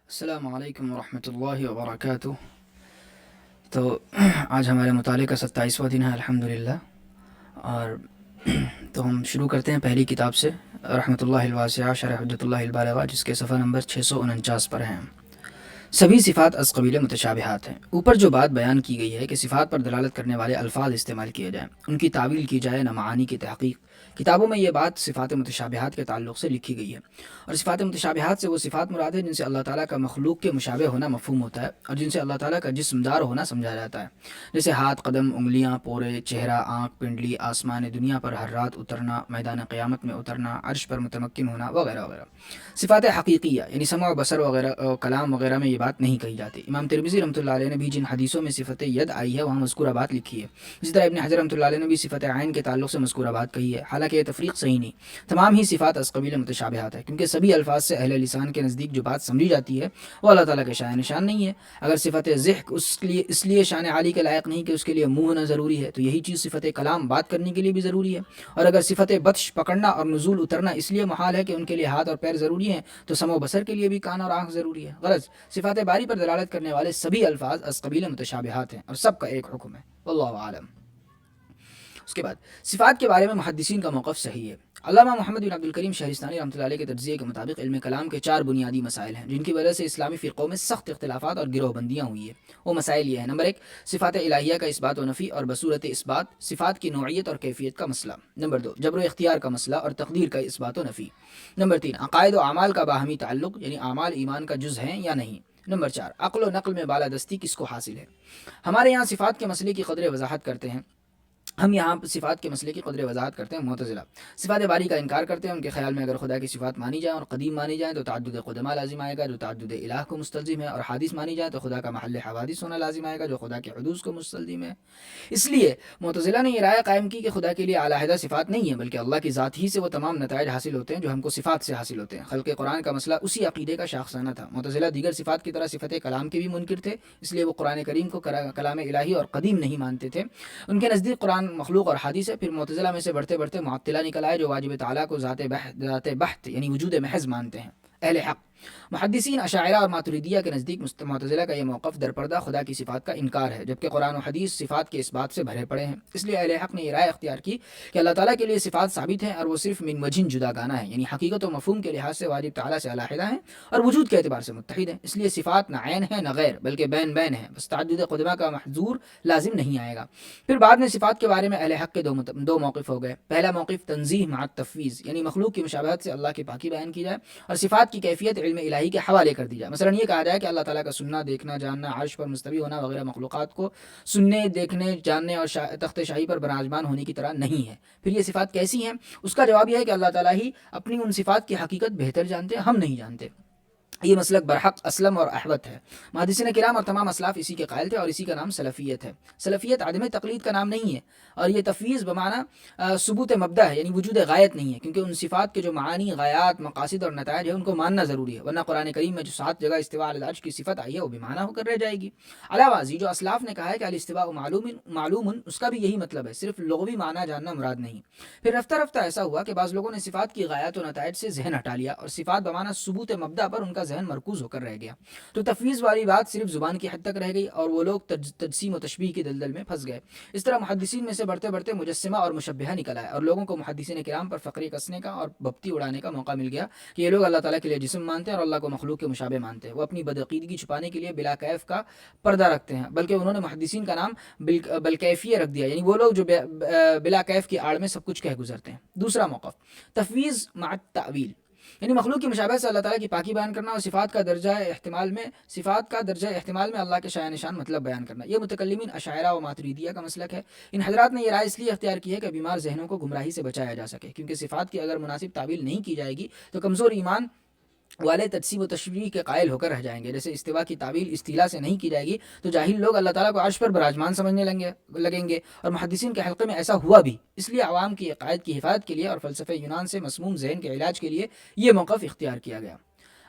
السلام علیکم ورحمۃ اللہ وبرکاتہ۔ تو آج ہمارے مطالعے کا 27واں دن ہے الحمدللہ، اور تو ہم شروع کرتے ہیں پہلی کتاب سے، رحمۃ اللہ الواسعہ شرح حجۃ اللہ البالغہ، جس کے صفحہ نمبر 649 پر ہیں۔ سبھی صفات از قبیل متشابہات ہیں۔ اوپر جو بات بیان کی گئی ہے کہ صفات پر دلالت کرنے والے الفاظ استعمال کیے جائیں، ان کی تعویل کی جائے نہ معانی کی تحقیق، کتابوں میں یہ بات صفات متشابہات کے تعلق سے لکھی گئی ہے، اور صفات متشابہات سے وہ صفات مراد ہے جن سے اللہ تعالیٰ کا مخلوق کے مشابہ ہونا مفہوم ہوتا ہے، اور جن سے اللہ تعالیٰ کا جسم دار ہونا سمجھا جاتا ہے، جیسے ہاتھ، قدم، انگلیاں، پورے، چہرہ، آنکھ، پنڈلی، آسمان دنیا پر ہر رات اترنا، میدان قیامت میں اترنا، عرش پر متمکن ہونا، وغیرہ وغیرہ۔ صفات حقیقیہ یعنی سمع و بصر وغیرہ کلام وغیرہ میں یہ بات نہیں کہی جاتی۔ امام ترمذی رحمۃ اللہ علیہ نے بھی جن حدیثوں میں صفت ید آئی ہے وہاں مذکورہ بات لکھی ہے۔ اسی طرح ابن حجر رحمۃ اللہ علیہ نے بھی صفت عین کے تعلق سے مذکورہ بات کہی ہے، حالانکہ یہ تفریق صحیح نہیں۔ تمام ہی صفات از قبیل متشابہات ہے، کیونکہ سبھی الفاظ سے اہل لسان کے نزدیک جو بات سمجھی جاتی ہے وہ اللہ تعالیٰ کے شان نشان نہیں ہے۔ اگر صفت ضحک اس لیے شان عالی کے لائق نہیں کہ اس کے لیے منہ ہونا ضروری ہے، تو یہی چیز صفت کلام بات کرنے کے لیے بھی ضروری ہے۔ اور اگر صفت بطش پکڑنا اور نزول اترنا اس لیے محال ہے کہ ان کے لیے ہاتھ اور پیر ضروری ہیں، تو سمع و بصر کے لیے بھی کان اور آنکھ ضروری ہے۔ غرض صفات باری پر دلالت کرنے والے سبھی الفاظ از قبیل متشابہات ہیں، اور سب کا ایک حکم ہے، واللہ عالم۔ اس کے بعد صفات کے بارے میں محدثین کا موقف صحیح ہے۔ علامہ محمد بن عبد الکریم شہرستانی رحمۃ اللہ علیہ کے تجزیے کے مطابق علم کلام کے 4 بنیادی مسائل ہیں جن کی وجہ سے اسلامی فرقوں میں سخت اختلافات اور گروہ بندیاں ہوئی ہیں۔ وہ مسائل یہ ہیں: نمبر 1، صفات الہیہ کا اثبات و نفی اور بصورت اثبات، صفات کی نوعیت اور کیفیت کا مسئلہ۔ نمبر 2، جبر و اختیار کا مسئلہ اور تقدیر کا اثبات و نفی۔ نمبر 3، عقائد و اعمال کا باہمی تعلق، یعنی اعمال ایمان کا جز ہیں یا نہیں۔ نمبر 4، عقل و نقل میں بالادستی کس کو حاصل ہے۔ ہمارے یہاں صفات کے مسئلے کی قدر وضاحت کرتے ہیں معتزلہ صفات باری کا انکار کرتے ہیں۔ ان کے خیال میں اگر خدا کی صفات مانی جائیں اور قدیم مانی جائیں تو تعدد قدماء لازم آئے گا جو تعدد الہ کو مستلزم ہے، اور حادث مانی جائیں تو خدا کا محل حوادث ہونا لازم آئے گا جو خدا کے حدوث کو مستلزم ہے۔ اس لیے معتزلہ نے یہ رائے قائم کی کہ خدا کے لیے علیحدہ صفات نہیں ہے، بلکہ اللہ کی ذات ہی سے وہ تمام نتائج حاصل ہوتے ہیں جو ہم کو صفات سے حاصل ہوتے ہیں۔ خلق قرآن کا مسئلہ اسی عقیدے کا شاخسانہ تھا۔ معتزلہ دیگر صفات کی طرح صفت کلام کے بھی منکر تھے، اس لیے وہ قرآن کریم کو کلام الہی اور قدیم نہیں مانتے تھے۔ ان کے نزدیک قرآن مخلوق اور حادث ہے۔ پھر معتزلہ میں سے بڑھتے بڑھتے معطلہ نکل آئے جو واجب تعالیٰ کو ذات بحت یعنی وجود محض مانتے ہیں۔ اہل حق محدثین اشاعرہ اور ماتریدیہ کے نزدیک معتزلہ کا یہ موقف درپردہ خدا کی صفات کا انکار ہے، جبکہ قرآن و حدیث صفات کے اثبات سے بھرے پڑے ہیں۔ اس لیے اہل حق نے یہ رائے اختیار کی کہ اللہ تعالیٰ کے لیے صفات ثابت ہیں اور وہ صرف من وجہ جدا گانہ ہیں، یعنی حقیقت و مفہوم کے لحاظ سے واجب تعالیٰ سے علیحدہ ہیں اور وجود کے اعتبار سے متحد ہیں۔ اس لیے صفات نہ عین ہے نہ غیر، بلکہ بین بین ہیں، بس تعدد قدمہ کا محظور لازم نہیں آئے گا۔ پھر بعد میں صفات کے بارے میں اہل حق کے دو موقف ہو گئے۔ پہلا موقف تنزیہ مع التفویض، یعنی مخلوق کی مشابہت سے اللہ کی پاکی بیان کی جائے اور صفات کی کیفیت علم الہی کے حوالے کر دی جائے۔ مثلا یہ کہا جائے کہ اللہ تعالیٰ کا سننا، دیکھنا، جاننا، عرش پر مستوی ہونا وغیرہ مخلوقات کو سننے، دیکھنے، جاننے اور تخت شاہی پر براجمان ہونے کی طرح نہیں ہے۔ پھر یہ صفات کیسی ہیں؟ اس کا جواب یہ ہے کہ اللہ تعالیٰ ہی اپنی ان صفات کی حقیقت بہتر جانتے ہیں، ہم نہیں جانتے۔ یہ مسلک برحق اسلم اور احوت ہے۔ محدثین کرام اور تمام اسلاف اسی کے قائل تھے اور اسی کا نام سلفیت ہے۔ سلفیت عدم تقلید کا نام نہیں ہے، اور یہ تفویض بمعنی ثبوت مبدا ہے، یعنی وجود غایت نہیں ہے، کیونکہ ان صفات کے جو معانی، غایات، مقاصد اور نتائج ہیں ان کو ماننا ضروری ہے، ورنہ قرآن کریم میں جو 7 جگہ استواء علی العرش کی صفت آئی ہے وہ بے معنی ہو کر رہ جائے گی۔ علاوہ ازیں جو اسلاف نے کہا ہے کہ الاستواء معلوم، اس کا بھی یہی مطلب ہے، صرف لغوی معنی جاننا مراد نہیں۔ پھر رفتہ رفتہ ایسا ہوا کہ بعض لوگوں نے صفات کی غایات و نتائج سے ذہن ہٹا لیا اور صفات بمعنی ثبوت مبدا پر ان کا ذہن مرکوز ہو کر رہ گیا، تو تفویض والی بات صرف زبان کی حد تک رہ گئی اور وہ لوگ تجسیم و تشبیہ کی دلدل میں پھنس گئے۔ اس طرح محدثین میں سے بڑھتے بڑھتے مجسمہ اور مشبہہ نکل آئے اور لوگوں کو محدثین کرام پر فقری کسنے کا اور بپتی اڑانے کا موقع مل گیا کہ یہ لوگ اللہ تعالیٰ کے لیے جسم مانتے ہیں اور اللہ کو مخلوق کے مشابہ مانتے ہیں۔ وہ اپنی بدعقیدگی چھپانے کے لیے بلا کیف کا پردہ رکھتے ہیں، بلکہ انہوں نے محدثین کا نام بالکیفیہ رکھ دیا، یعنی وہ لوگ جو بلا کیف کی آڑ میں سب کچھ کہہ گزرتے ہیں۔ دوسرا موقف تفویض مع التأویل، یعنی مخلوق کی مشابہت سے اللہ تعالیٰ کی پاکی بیان کرنا اور صفات کا درجہ احتمال میں اللہ کے شایان نشان مطلب بیان کرنا۔ یہ متکلمین اشاعرہ و ماتریدیہ کا مسلک ہے۔ ان حضرات نے یہ رائے اس لیے اختیار کی ہے کہ بیمار ذہنوں کو گمراہی سے بچایا جا سکے، کیونکہ صفات کی اگر مناسب تعویل نہیں کی جائے گی تو کمزور ایمان والے تجسیم و تشبیہ کے قائل ہو کر رہ جائیں گے۔ جیسے استوا کی تعویل استیلا سے نہیں کی جائے گی تو جاہل لوگ اللہ تعالیٰ کو عرش پر براجمان سمجھنے لگیں گے، اور محدثین کے حلقے میں ایسا ہوا بھی۔ اس لیے عوام کی عقائد کی حفاظت کے لیے اور فلسفہ یونان سے مسموم ذہن کے علاج کے لیے یہ موقف اختیار کیا گیا۔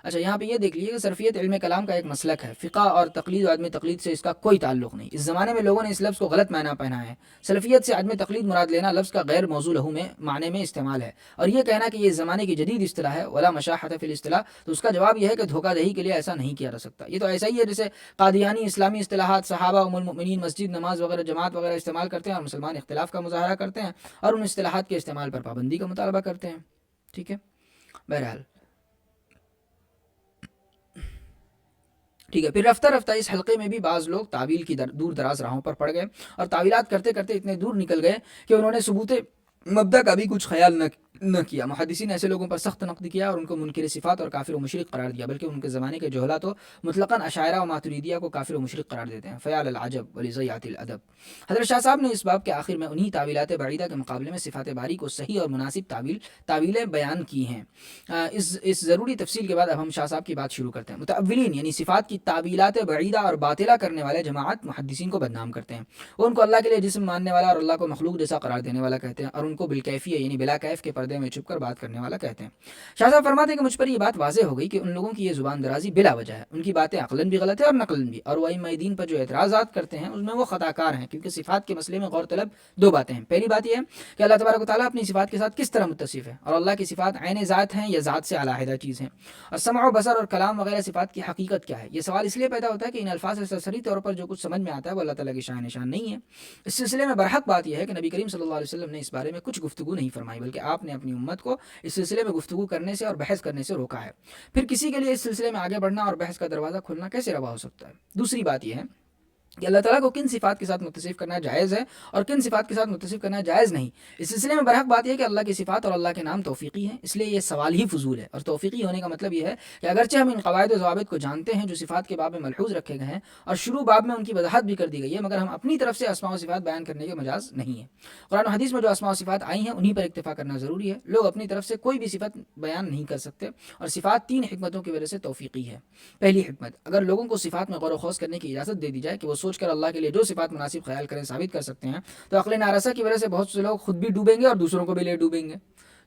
اچھا یہاں پہ یہ دیکھ لیجیے کہ صرفیت علم کلام کا ایک مسلک ہے، فقہ اور تقلید و عدم تقلید سے اس کا کوئی تعلق نہیں۔ اس زمانے میں لوگوں نے اس لفظ کو غلط معنی پہنا ہے۔ سلفیت سے عدم تقلید مراد لینا لفظ کا غیر موضوع لہو میں معنی میں استعمال ہے، اور یہ کہنا کہ یہ اس زمانے کی جدید اصطلاح ہے ولا مشاحت فی الاصطلاح، تو اس کا جواب یہ ہے کہ دھوکہ دہی کے لیے ایسا نہیں کیا جا سکتا۔ یہ تو ایسا ہی ہے جیسے قادیانی اسلامی اصطلاحات صحابہ ام المؤمنین مسجد نماز وغیرہ جماعت وغیرہ استعمال کرتے ہیں اور مسلمان اختلاف کا مظاہرہ کرتے ہیں اور ان اصطلاحات کے استعمال پر پابندی کا مطالبہ کرتے ہیں۔ ٹھیک ہے، بہرحال ٹھیک ہے۔ پھر رفتہ رفتہ اس حلقے میں بھی بعض لوگ تعویل کی دور دراز راہوں پر پڑ گئے اور تعویلات کرتے کرتے اتنے دور نکل گئے کہ انہوں نے ثبوت مبدا کا بھی کچھ خیال نہ کیا۔ محدثین ایسے لوگوں پر سخت نقد کیا اور ان کو منکر صفات اور کافر و مشرک قرار دیا، بلکہ ان کے زمانے کے جہلا تو مطلقاً اشاعرہ و ماتریدیہ کو کافر و مشرک قرار دیتے ہیں۔ فیال العجب ولضیعۃ الادب۔ حضرت شاہ صاحب نے اس باب کے آخر میں انہی تعویلات بعیدہ کے مقابلے میں صفات باری کو صحیح اور مناسب تعویلیں بیان کی ہیں۔ اس ضروری تفصیل کے بعد اب ہم شاہ صاحب کی بات شروع کرتے ہیں۔ متأولین یعنی صفات کی تعویلات بعیدہ اور باطلہ کرنے والے جماعت محدثین کو بدنام کرتے ہیں۔ وہ ان کو اللہ کے لیے جسم ماننے والا اور اللہ کو مخلوق جیسا قرار دینے والا کہتے ہیں، اور ان کو بالکیفیہ یعنی بلا کیف کے پردے میں چھپ کر بات کرنے والا کہتے ہیں۔ شاہ صاحب فرماتے ہیں کہ مجھ پر یہ بات واضح ہو گئی کہ ان لوگوں کی یہ زبان درازی بلا وجہ ہے، ان کی باتیں عقلاً بھی غلط ہے اور نقلاً بھی، اور وہ ائمہ دین پر جو اعتراضات کرتے ہیں اس میں وہ خطا کار ہیں، کیونکہ صفات کے مسئلے میں غور طلب دو باتیں ہیں۔ پہلی بات یہ ہے کہ اللہ تبارک و تعالیٰ اپنی صفات کے ساتھ کس طرح متصف ہے، اور اللہ کی صفات عین ذات ہیں یا ذات سے علیحدہ چیز ہیں، اور سمع و بصر اور کلام وغیرہ صفات کی حقیقت کیا ہے۔ یہ سوال اس لیے پیدا ہوتا ہے کہ ان الفاظ سے سرسری طور پر جو کچھ سمجھ میں آتا ہے وہ اللہ تعالیٰ کی شان نشان نہیں ہے۔ اس سلسلے میں برحق بات یہ ہے کہ نبی کریم صلی اللہ علیہ وسلم نے اس بارے میں کچھ گفتگو نہیں فرمائی، بلکہ آپ نے اپنی امت کو اس سلسلے میں گفتگو کرنے سے اور بحث کرنے سے روکا ہے۔ پھر کسی کے لیے اس سلسلے میں آگے بڑھنا اور بحث کا دروازہ کھولنا کیسے روا ہو سکتا ہے؟ دوسری بات یہ ہے کہ اللہ تعالیٰ کو کن صفات کے ساتھ متصف کرنا جائز ہے اور کن صفات کے ساتھ متصف کرنا جائز نہیں۔ اس سلسلے میں برحق بات یہ ہے کہ اللہ کی صفات اور اللہ کے نام توفیقی ہیں، اس لیے یہ سوال ہی فضول ہے، اور توفیقی ہونے کا مطلب یہ ہے کہ اگرچہ ہم ان قواعد و ضوابط کو جانتے ہیں جو صفات کے باب میں ملحوظ رکھے گئے ہیں اور شروع باب میں ان کی وضاحت بھی کر دی گئی ہے، مگر ہم اپنی طرف سے اسماء و صفات بیان کرنے کے مجاز نہیں ہے۔ قرآن و حدیث میں جو اسماء و صفات آئی ہیں انہی پر اکتفا کرنا ضروری ہے۔ لوگ اپنی طرف سے کوئی بھی صفت بیان نہیں کر سکتے، اور صفات تین حکمتوں کی وجہ سے توفیقی ہے۔ پہلی حکمت، اگر لوگوں کو صفات میں غور و خوض کرنے کی اجازت دے دی جائے کہ وہ سوچ کر اللہ کے لیے جو صفات مناسب خیال کریں ثابت کر سکتے ہیں، تو عقل نارسا کی وجہ سے بہت سے لوگ خود بھی ڈوبیں گے اور دوسروں کو بھی لے ڈوبیں گے۔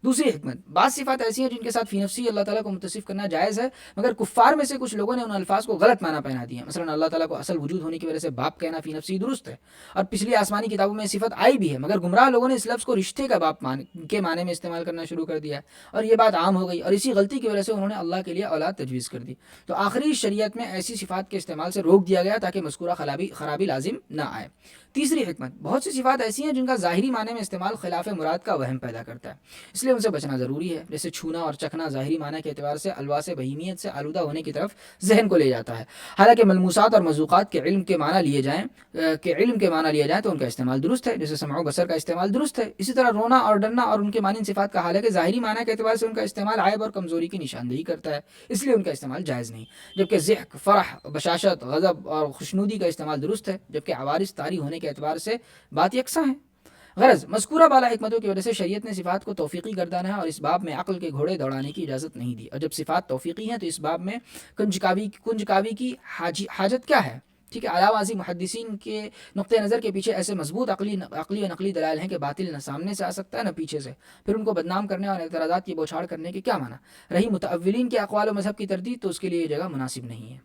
دوسری حکمت، بعض صفات ایسی ہیں جن کے ساتھ فی نفسی اللہ تعالیٰ کو متصف کرنا جائز ہے، مگر کفار میں سے کچھ لوگوں نے ان الفاظ کو غلط معنی پہنا دیے ہیں۔ مثلا اللہ تعالیٰ کو اصل وجود ہونے کی وجہ سے باپ کہنا فی نفسی درست ہے، اور پچھلی آسمانی کتابوں میں صفت آئی بھی ہے، مگر گمراہ لوگوں نے اس لفظ کو رشتے کا باپ کے معنی میں استعمال کرنا شروع کر دیا، اور یہ بات عام ہو گئی، اور اسی غلطی کی وجہ سے انہوں نے اللہ کے لیے اولاد تجویز کر دی۔ تو آخری شریعت میں ایسی صفات کے استعمال سے روک دیا گیا تاکہ مذکورہ خرابی لازم نہ آئے۔ تیسری حکمت، بہت سی صفات ایسی ہیں جن کا ظاہری معنی میں استعمال خلاف مراد کا وہم پیدا کرتا ہے، اس لیے ان سے بچنا ضروری ہے۔ جیسے چھونا اور چکھنا ظاہری معنی کے اعتبار سے الواس بہیمیت سے آلودہ ہونے کی طرف ذہن کو لے جاتا ہے، حالانکہ ملموسات اور مذوقات کے علم کے معنی لیے جائیں تو ان کا استعمال درست ہے، جیسے سمع و بصر کا استعمال درست ہے۔ اسی طرح رونا اور ڈرنا اور ان کے معنی صفات کا حال ہے کہ ظاہری معنی کے اعتبار سے ان کا استعمال عیب اور کمزوری کی نشاندہی کرتا ہے، اس لیے ان کا استعمال جائز نہیں۔ جبکہ ضحک، فرح، بشاشت، غضب اور خوشنودی کا استعمال درست ہے، جبکہ عوارض طاری ہونے کے اعتبار سے بات یکساں ہے۔ غرض مذکورہ بالا حکمتوں کی وجہ سے شریعت نے صفات کو توفیقی گردانا ہے اور اس باب میں عقل کے گھوڑے دوڑانے کی اجازت نہیں دی، اور جب صفات توفیقی ہیں تو اس باب میں کنجکاوی کی حاجت کیا ہے؟ ٹھیک ہے، علاوہ ازیں محدثین کے نقطۂ نظر کے پیچھے ایسے مضبوط عقلی و نقلی دلائل ہیں کہ باطل نہ سامنے سے آ سکتا ہے نہ پیچھے سے، پھر ان کو بدنام کرنے اور اعتراضات کی بوچھاڑ کرنے کے کیا معنی؟ رہی متأولین کے اقوال و مذہب کی تردید تو اس کے لیے یہ جگہ مناسب نہیں ہے۔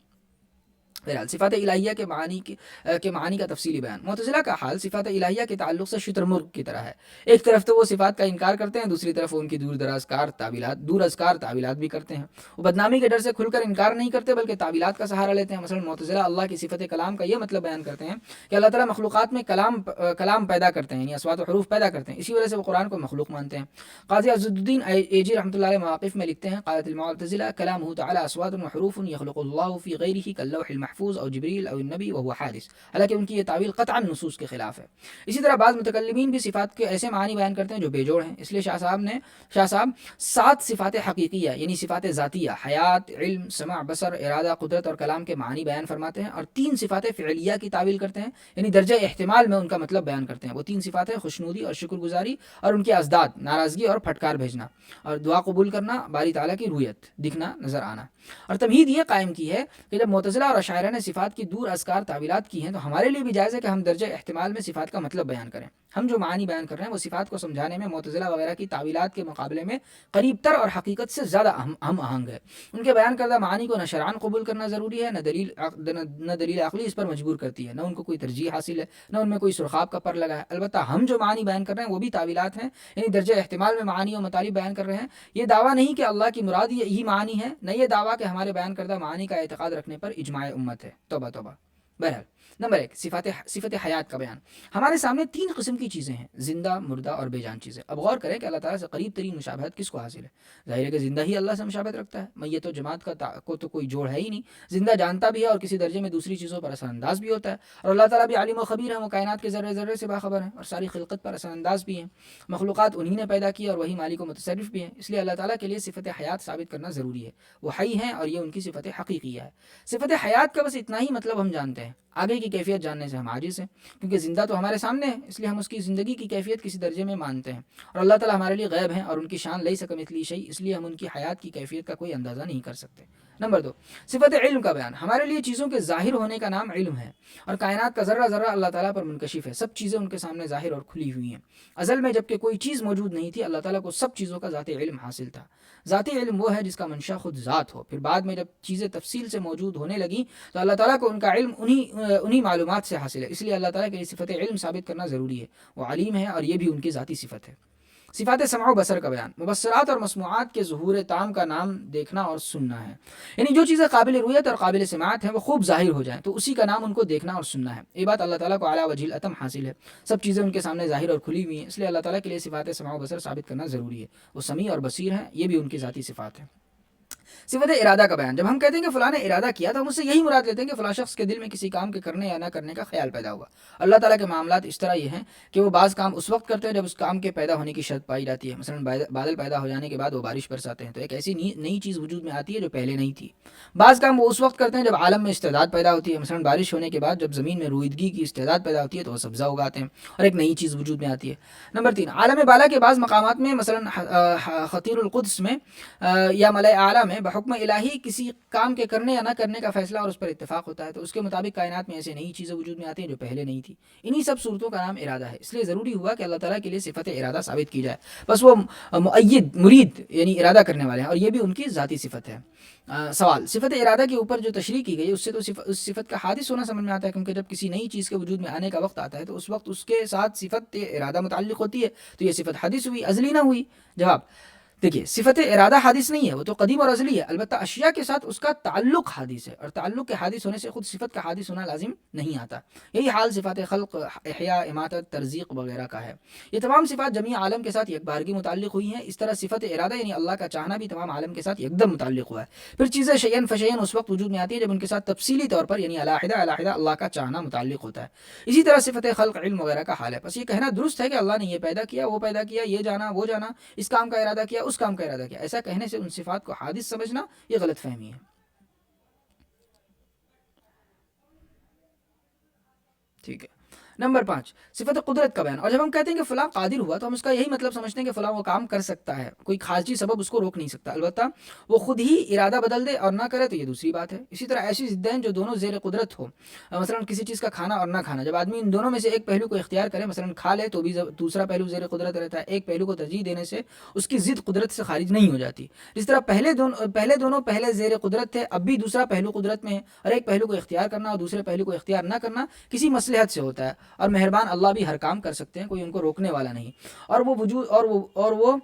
بہرحال صفات الہیہ کے معنی کا تفصیلی بیان۔ معتزلہ کا حال صفات الہیہ کے تعلق سے شتر مرغ کی طرح ہے، ایک طرف تو وہ صفات کا انکار کرتے ہیں، دوسری طرف وہ ان کی دور ازکار تعویلات بھی کرتے ہیں۔ وہ بدنامی کے ڈر سے کھل کر انکار نہیں کرتے بلکہ تعویلات کا سہارا لیتے ہیں۔ مثلا معتزلہ اللہ کی صفت کلام کا یہ مطلب بیان کرتے ہیں کہ اللہ تعالیٰ مخلوقات میں کلام پیدا کرتے ہیں، یعنی اصوات و حروف پیدا کرتے ہیں، اسی وجہ سے وہ قرآن کو مخلوق مانتے ہیں۔ قاضی عز الدین ایجی رحمۃ اللہ علیہ مواقف میں لکھتے ہیں، قالت المعتزلہ کلامہ تعالی اصوات و حروف یخلق اللہ فی غیرہ کاللوح المحفوظ او جبریل او النبی وهو حادث، حالانکہ ان کی یہ تعویل قطعا نصوص کے خلاف ہے۔ اسی طرح بعض متکلمین بھی صفات کے ایسے معنی بیان کرتے ہیں جو بے جوڑ ہیں، اس لیے شاہ صاحب 7 صفات حقیقیہ یعنی صفات ذاتیہ، حیات، علم، سمع، بصر، ارادہ، قدرت اور کلام کے معنی بیان فرماتے ہیں، اور 3 صفات فعلیہ کی تعویل کرتے ہیں، یعنی درجہ احتمال میں ان کا مطلب بیان کرتے ہیں۔ وہ 3 صفات ہیں خوشنودی اور شکر گزاری اور ان کے ازداد، ناراضگی اور پھٹکار بھیجنا، اور دعا قبول کرنا، باری تعالیٰ کی رویت، دکھنا، نظر آنا۔ اور تمہید یہ قائم کی ہے کہ جب معتزلہ اور اشاعرہ مشاعرہ نے صفات کی دور ازکار تعویلات کی ہیں تو ہمارے لیے بھی جائز ہے کہ ہم درجہ احتمال میں صفات کا مطلب بیان کریں. ہم جو معانی بیان کر رہے ہیں وہ صفات کو سمجھانے میں معتزلہ وغیرہ کی تعویلات کے مقابلے میں قریب تر اور حقیقت سے زیادہ ہم آہنگ ہے. ان کے بیان کردہ معانی کو نہ شرعاً قبول کرنا ضروری ہے، نہ دلیل عقلی اس پر مجبور کرتی ہے، نہ ان کو کوئی ترجیح حاصل ہے، نہ ان میں کوئی سرخاب کا پر لگا ہے. البتہ ہم جو معانی بیان کر رہے ہیں وہ بھی تعویلات ہیں، یعنی درجہ احتمال میں معانی و مطالب بیان کر رہے ہیں. یہ دعویٰ نہیں کہ اللہ کی مراد یہی معانی ہے، نہ یہ دعویٰ کہ ہمارے بیان کردہ معانی کا اعتقاد رکھنے پر اجماع امت ہے. توبہ توبہ. بہرحال نمبر 1 صفت حیات کا بیان. ہمارے سامنے 3 قسم کی چیزیں ہیں، زندہ، مردہ اور بے جان چیزیں. اب غور کریں کہ اللہ تعالیٰ سے قریب ترین مشابہت کس کو حاصل ہے. ظاہر ہے کہ زندہ ہی اللہ سے مشابہت رکھتا ہے، میت و جماعت کو تو کوئی جوڑ ہے ہی نہیں. زندہ جانتا بھی ہے اور کسی درجے میں دوسری چیزوں پر اثر انداز بھی ہوتا ہے، اور اللہ تعالیٰ بھی عالم و خبیر ہے، وہ کائنات کے ذرے ذرے سے باخبر ہیں اور ساری خلقت پر اثر انداز بھی ہیں. مخلوقات انہی نے پیدا کی اور وہی مالک و متصرف بھی ہیں، اس لیے اللہ تعالیٰ کے لیے صفت حیات ثابت کرنا ضروری ہے. وہ حی ہیں اور یہ ان کی صفت حقیقیہ ہے. صفت حیات کا بس اتنا ہی مطلب ہم جانتے ہیں، آگے کی کیفیت جاننے سے ہم عاجز ہیں، کیونکہ زندہ تو ہمارے سامنے ہے، اس لیے ہم اس کی زندگی کی کیفیت کسی درجے میں مانتے ہیں، اور اللہ تعالیٰ ہمارے لیے غیب ہیں اور ان کی شان لیس کمثلہ شیء، اس لیے ہم ان کی حیات کی کیفیت کا کوئی اندازہ نہیں کر سکتے. نمبر 2 صفت علم کا بیان. ہمارے لیے چیزوں کے ظاہر ہونے کا نام علم ہے، اور کائنات کا ذرہ ذرہ اللہ تعالیٰ پر منکشف ہے. سب چیزیں ان کے سامنے ظاہر اور کھلی ہوئی ہیں. ازل میں جب کہ کوئی چیز موجود نہیں تھی، اللہ تعالیٰ کو سب چیزوں کا ذاتی علم حاصل تھا. ذاتی علم وہ ہے جس کا منشا خود ذات ہو. پھر بعد میں جب چیزیں تفصیل سے موجود ہونے لگیں تو اللہ تعالیٰ کو ان کا علم انہی معلومات سے حاصل ہے، اس لیے اللہ تعالیٰ کے لیے صفت علم ثابت کرنا ضروری ہے. وہ علیم ہے اور یہ بھی ان کی ذاتی صفت ہے. صفات سمع و بصر کا بیان. مبصرات اور مسموعات کے ظہور تام کا نام دیکھنا اور سننا ہے، یعنی جو چیزیں قابل رؤیت اور قابل سماعت ہیں وہ خوب ظاہر ہو جائیں تو اسی کا نام ان کو دیکھنا اور سننا ہے. یہ بات اللہ تعالیٰ کو اعلیٰ وجہ الاتم حاصل ہے، سب چیزیں ان کے سامنے ظاہر اور کھلی ہوئی ہیں، اس لیے اللہ تعالیٰ کے لیے صفات سمع و بصر ثابت کرنا ضروری ہے. وہ سمیع اور بصیر ہیں، یہ بھی ان کی ذاتی صفات ہیں. صفت ارادہ کا بیان. جب ہم کہتے ہیں کہ فلاں نے ارادہ کیا تو ہم اس سے یہی مراد لیتے ہیں کہ فلاں شخص کے دل میں کسی کام کے کرنے یا نہ کرنے کا خیال پیدا ہوا. اللہ تعالیٰ کے معاملات اس طرح یہ ہیں کہ وہ بعض کام اس وقت کرتے ہیں جب اس کام کے پیدا ہونے کی شرط پائی جاتی ہے. مثلا بادل پیدا ہو جانے کے بعد وہ بارش برساتے ہیں تو ایک ایسی نئی چیز وجود میں آتی ہے جو پہلے نہیں تھی. بعض کام وہ اس وقت کرتے ہیں جب عالم میں استعداد پیدا ہوتی ہے. مثلا بارش ہونے کے بعد جب زمین میں رویدگی کی استعداد پیدا ہوتی ہے تو وہ سبزہ اگاتے ہیں اور ایک نئی چیز وجود میں آتی ہے. نمبر 3 عالم بالا کے بعض مقامات میں، مثلا خطیر القدس میں یا ملأ اعلیٰ میں بحکم الہی کسی کام کے کرنے یا نہ کرنے کا فیصلہ اور اس پر اتفاق ہوتا ہے تو اس کے مطابق کائنات میں ایسے نئی چیزیں وجود میں آتی ہیں جو پہلے نہیں تھی. انہی سب صورتوں کا نام ارادہ ہے. اس لیے ضروری ہوا کہ اللہ تعالیٰ کے لیے صفت ارادہ ثابت کی جائے. بس وہ مؤید مرید یعنی ارادہ کرنے والے ہیں اور یہ بھی ان کی ذاتی صفت ہے. سوال: صفت ارادہ کے اوپر جو تشریح کی گئی اس سے تو اس صفت کا حادث ہونا سمجھ میں آتا ہے، کیونکہ جب کسی نئی چیز کے وجود میں آنے کا وقت آتا ہے تو اس وقت اس کے ساتھ صفت ارادہ متعلق ہوتی ہے، تو یہ صفت حادث ہوئی، ازلی نہ ہوئی. جواب: دیکھیے، صفت ارادہ حادث نہیں ہے، وہ تو قدیم اور ازلی ہے، البتہ اشیاء کے ساتھ اس کا تعلق حادث ہے، اور تعلق کے حادث ہونے سے خود صفت کا حادث ہونا لازم نہیں آتا. یہی حال صفات خلق، احیاء، اماتت، ترزیق وغیرہ کا ہے. یہ تمام صفات جمیع عالم کے ساتھ یکبارگی متعلق ہوئی ہیں. اس طرح صفت ارادہ یعنی اللہ کا چاہنا بھی تمام عالم کے ساتھ یکدم متعلق ہوا ہے. پھر چیزیں شیئن فشیئن اس وقت وجود میں آتی ہے جب ان کے ساتھ تفصیلی طور پر یعنی علیحدہ علیحدہ اللہ کا چاہنا متعلق ہوتا ہے. اسی طرح صفت خلق، علم وغیرہ کا حال ہے. بس یہ کہنا درست ہے کہ اللہ نے یہ پیدا کیا، وہ پیدا کیا، یہ جانا، وہ جانا، اس کام کا ارادہ کیا، اس کام کا ارادہ کیا، ایسا کہنے سے ان صفات کو حادث سمجھنا یہ غلط فہمی ہے. ٹھیک ہے. نمبر 5 صفت قدرت کا بیان. اور جب ہم کہتے ہیں کہ فلاں قادر ہوا تو ہم اس کا یہی مطلب سمجھتے ہیں کہ فلاں وہ کام کر سکتا ہے، کوئی خارجی سبب اس کو روک نہیں سکتا. البتہ وہ خود ہی ارادہ بدل دے اور نہ کرے تو یہ دوسری بات ہے. اسی طرح ایسی ضدین جو دونوں زیر قدرت ہو، مثلا کسی چیز کا کھانا اور نہ کھانا، جب آدمی ان دونوں میں سے ایک پہلو کو اختیار کرے، مثلا کھا لے تو بھی دوسرا پہلو زیر قدرت رہتا ہے. ایک پہلو کو ترجیح دینے سے اس کی ضد قدرت سے خارج نہیں ہو جاتی. جس طرح پہلے دونوں زیر قدرت تھے، اب بھی دوسرا پہلو قدرت میں ہے، اور ایک پہلو کو اختیار کرنا اور دوسرے پہلو کو اختیار نہ کرنا کسی مصلحت سے ہوتا ہے. اور مہربان اللہ بھی ہر کام کر سکتے ہیں، کوئی ان کو روکنے والا نہیں. اور وہ وجود اور وہ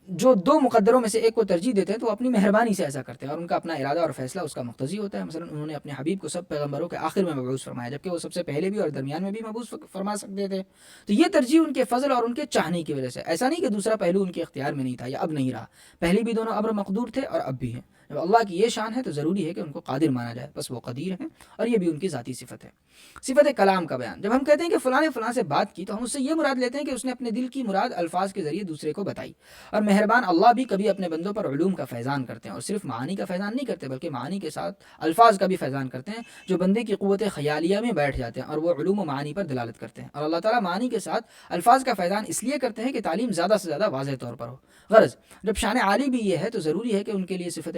جو دو مقدروں میں سے ایک کو ترجیح دیتے ہیں تو وہ اپنی مہربانی سے ایسا کرتے ہیں، اور ان کا اپنا ارادہ اور فیصلہ اس کا مقتضی ہوتا ہے. مثلا انہوں نے اپنے حبیب کو سب پیغمبروں کے آخر میں مبعوث فرمایا، جبکہ وہ سب سے پہلے بھی اور درمیان میں بھی مبعوث فرما سکتے تھے. تو یہ ترجیح ان کے فضل اور ان کے چاہنے کی وجہ سے، ایسا نہیں کہ دوسرا پہلو ان کے اختیار میں نہیں تھا یا اب نہیں رہا. پہلے بھی دونوں امر مقدور تھے اور اب بھی ہیں. جب اللہ کی یہ شان ہے تو ضروری ہے کہ ان کو قادر مانا جائے، بس وہ قدیر ہیں اور یہ بھی ان کی ذاتی صفت ہے. صفت کلام کا بیان. جب ہم کہتے ہیں کہ فلاں نے فلاں سے بات کی تو ہم اس سے یہ مراد لیتے ہیں کہ اس نے اپنے دل کی مراد الفاظ کے ذریعے دوسرے کو بتائی. اور مہربان اللہ بھی کبھی اپنے بندوں پر علوم کا فیضان کرتے ہیں، اور صرف معانی کا فیضان نہیں کرتے بلکہ معانی کے ساتھ الفاظ کا بھی فیضان کرتے ہیں جو بندے کی قوت خیالیہ میں بیٹھ جاتے ہیں، اور وہ علوم و معانی پر دلالت کرتے ہیں. اور اللہ تعالیٰ معانی کے ساتھ الفاظ کا فیضان اس لیے کرتے ہیں کہ تعلیم زیادہ سے زیادہ واضح طور پر ہو. غرض جب شان عالی بھی یہ ہے تو ضروری ہے کہ ان کے لیے صفت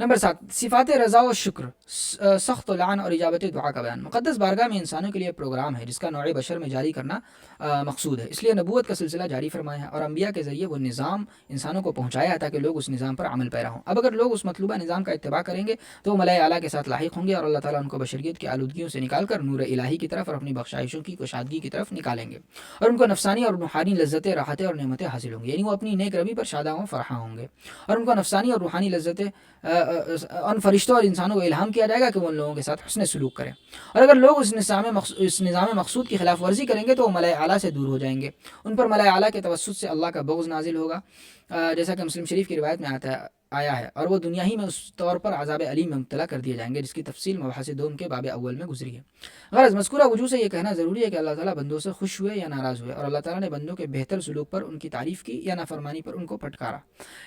نمبر 7 صفات رضا و شکر، سخت و لعن اور اجابت دعا کا بیان۔ مقدس بارگاہ میں انسانوں کے لیے پروگرام ہے جس کا نوع بشر میں جاری کرنا مقصود ہے، اس لیے نبوت کا سلسلہ جاری فرمایا ہے اور انبیاء کے ذریعے وہ نظام انسانوں کو پہنچایا ہے تاکہ لوگ اس نظام پر عمل پیرا ہوں۔ اب اگر لوگ اس مطلوبہ نظام کا اتباع کریں گے تو وہ ملائے اعلیٰ کے ساتھ لاحق ہوں گے اور اللہ تعالیٰ ان کو بشریت کی آلودگیوں سے نکال کر نور الہی کی طرف اور اپنی بخشائشوں کی کشادگی کی طرف نکالیں گے، اور ان کو نفسانی اور روحانی لذتیں، راحتیں اور نعمتیں حاصل ہوں گی، یعنی وہ اپنی نیک روی پر شاداں و فرحاں ہوں گے، اور ان کو نفسانی اور روحانی لذتیں ان فرشتوں اور انسانوں کو الہام کیا جائے گا کہ وہ ان لوگوں کے ساتھ حسن سلوک کریں، اور اگر لوگ اس نظام مقصود کی خلاف ورزی کریں گے تو وہ ملائے اعلیٰ سے دور ہو جائیں گے، ان پر ملائے اعلیٰ کے توسط سے اللہ کا بغض نازل ہوگا، جیسا کہ مسلم شریف کی روایت میں آیا ہے، اور وہ دنیا ہی میں اس طور پر عذاب علیم میں مبتلا کر دیے جائیں گے جس کی تفصیل مباحث دوم کے باب اول میں گزری ہے۔ غرض مذکورہ وجوہ سے یہ کہنا ضروری ہے کہ اللہ تعالیٰ بندوں سے خوش ہوئے یا ناراض ہوئے، اور اللہ تعالیٰ نے بندوں کے بہتر سلوک پر ان کی تعریف کی یا نافرمانی پر ان کو پھٹکارا،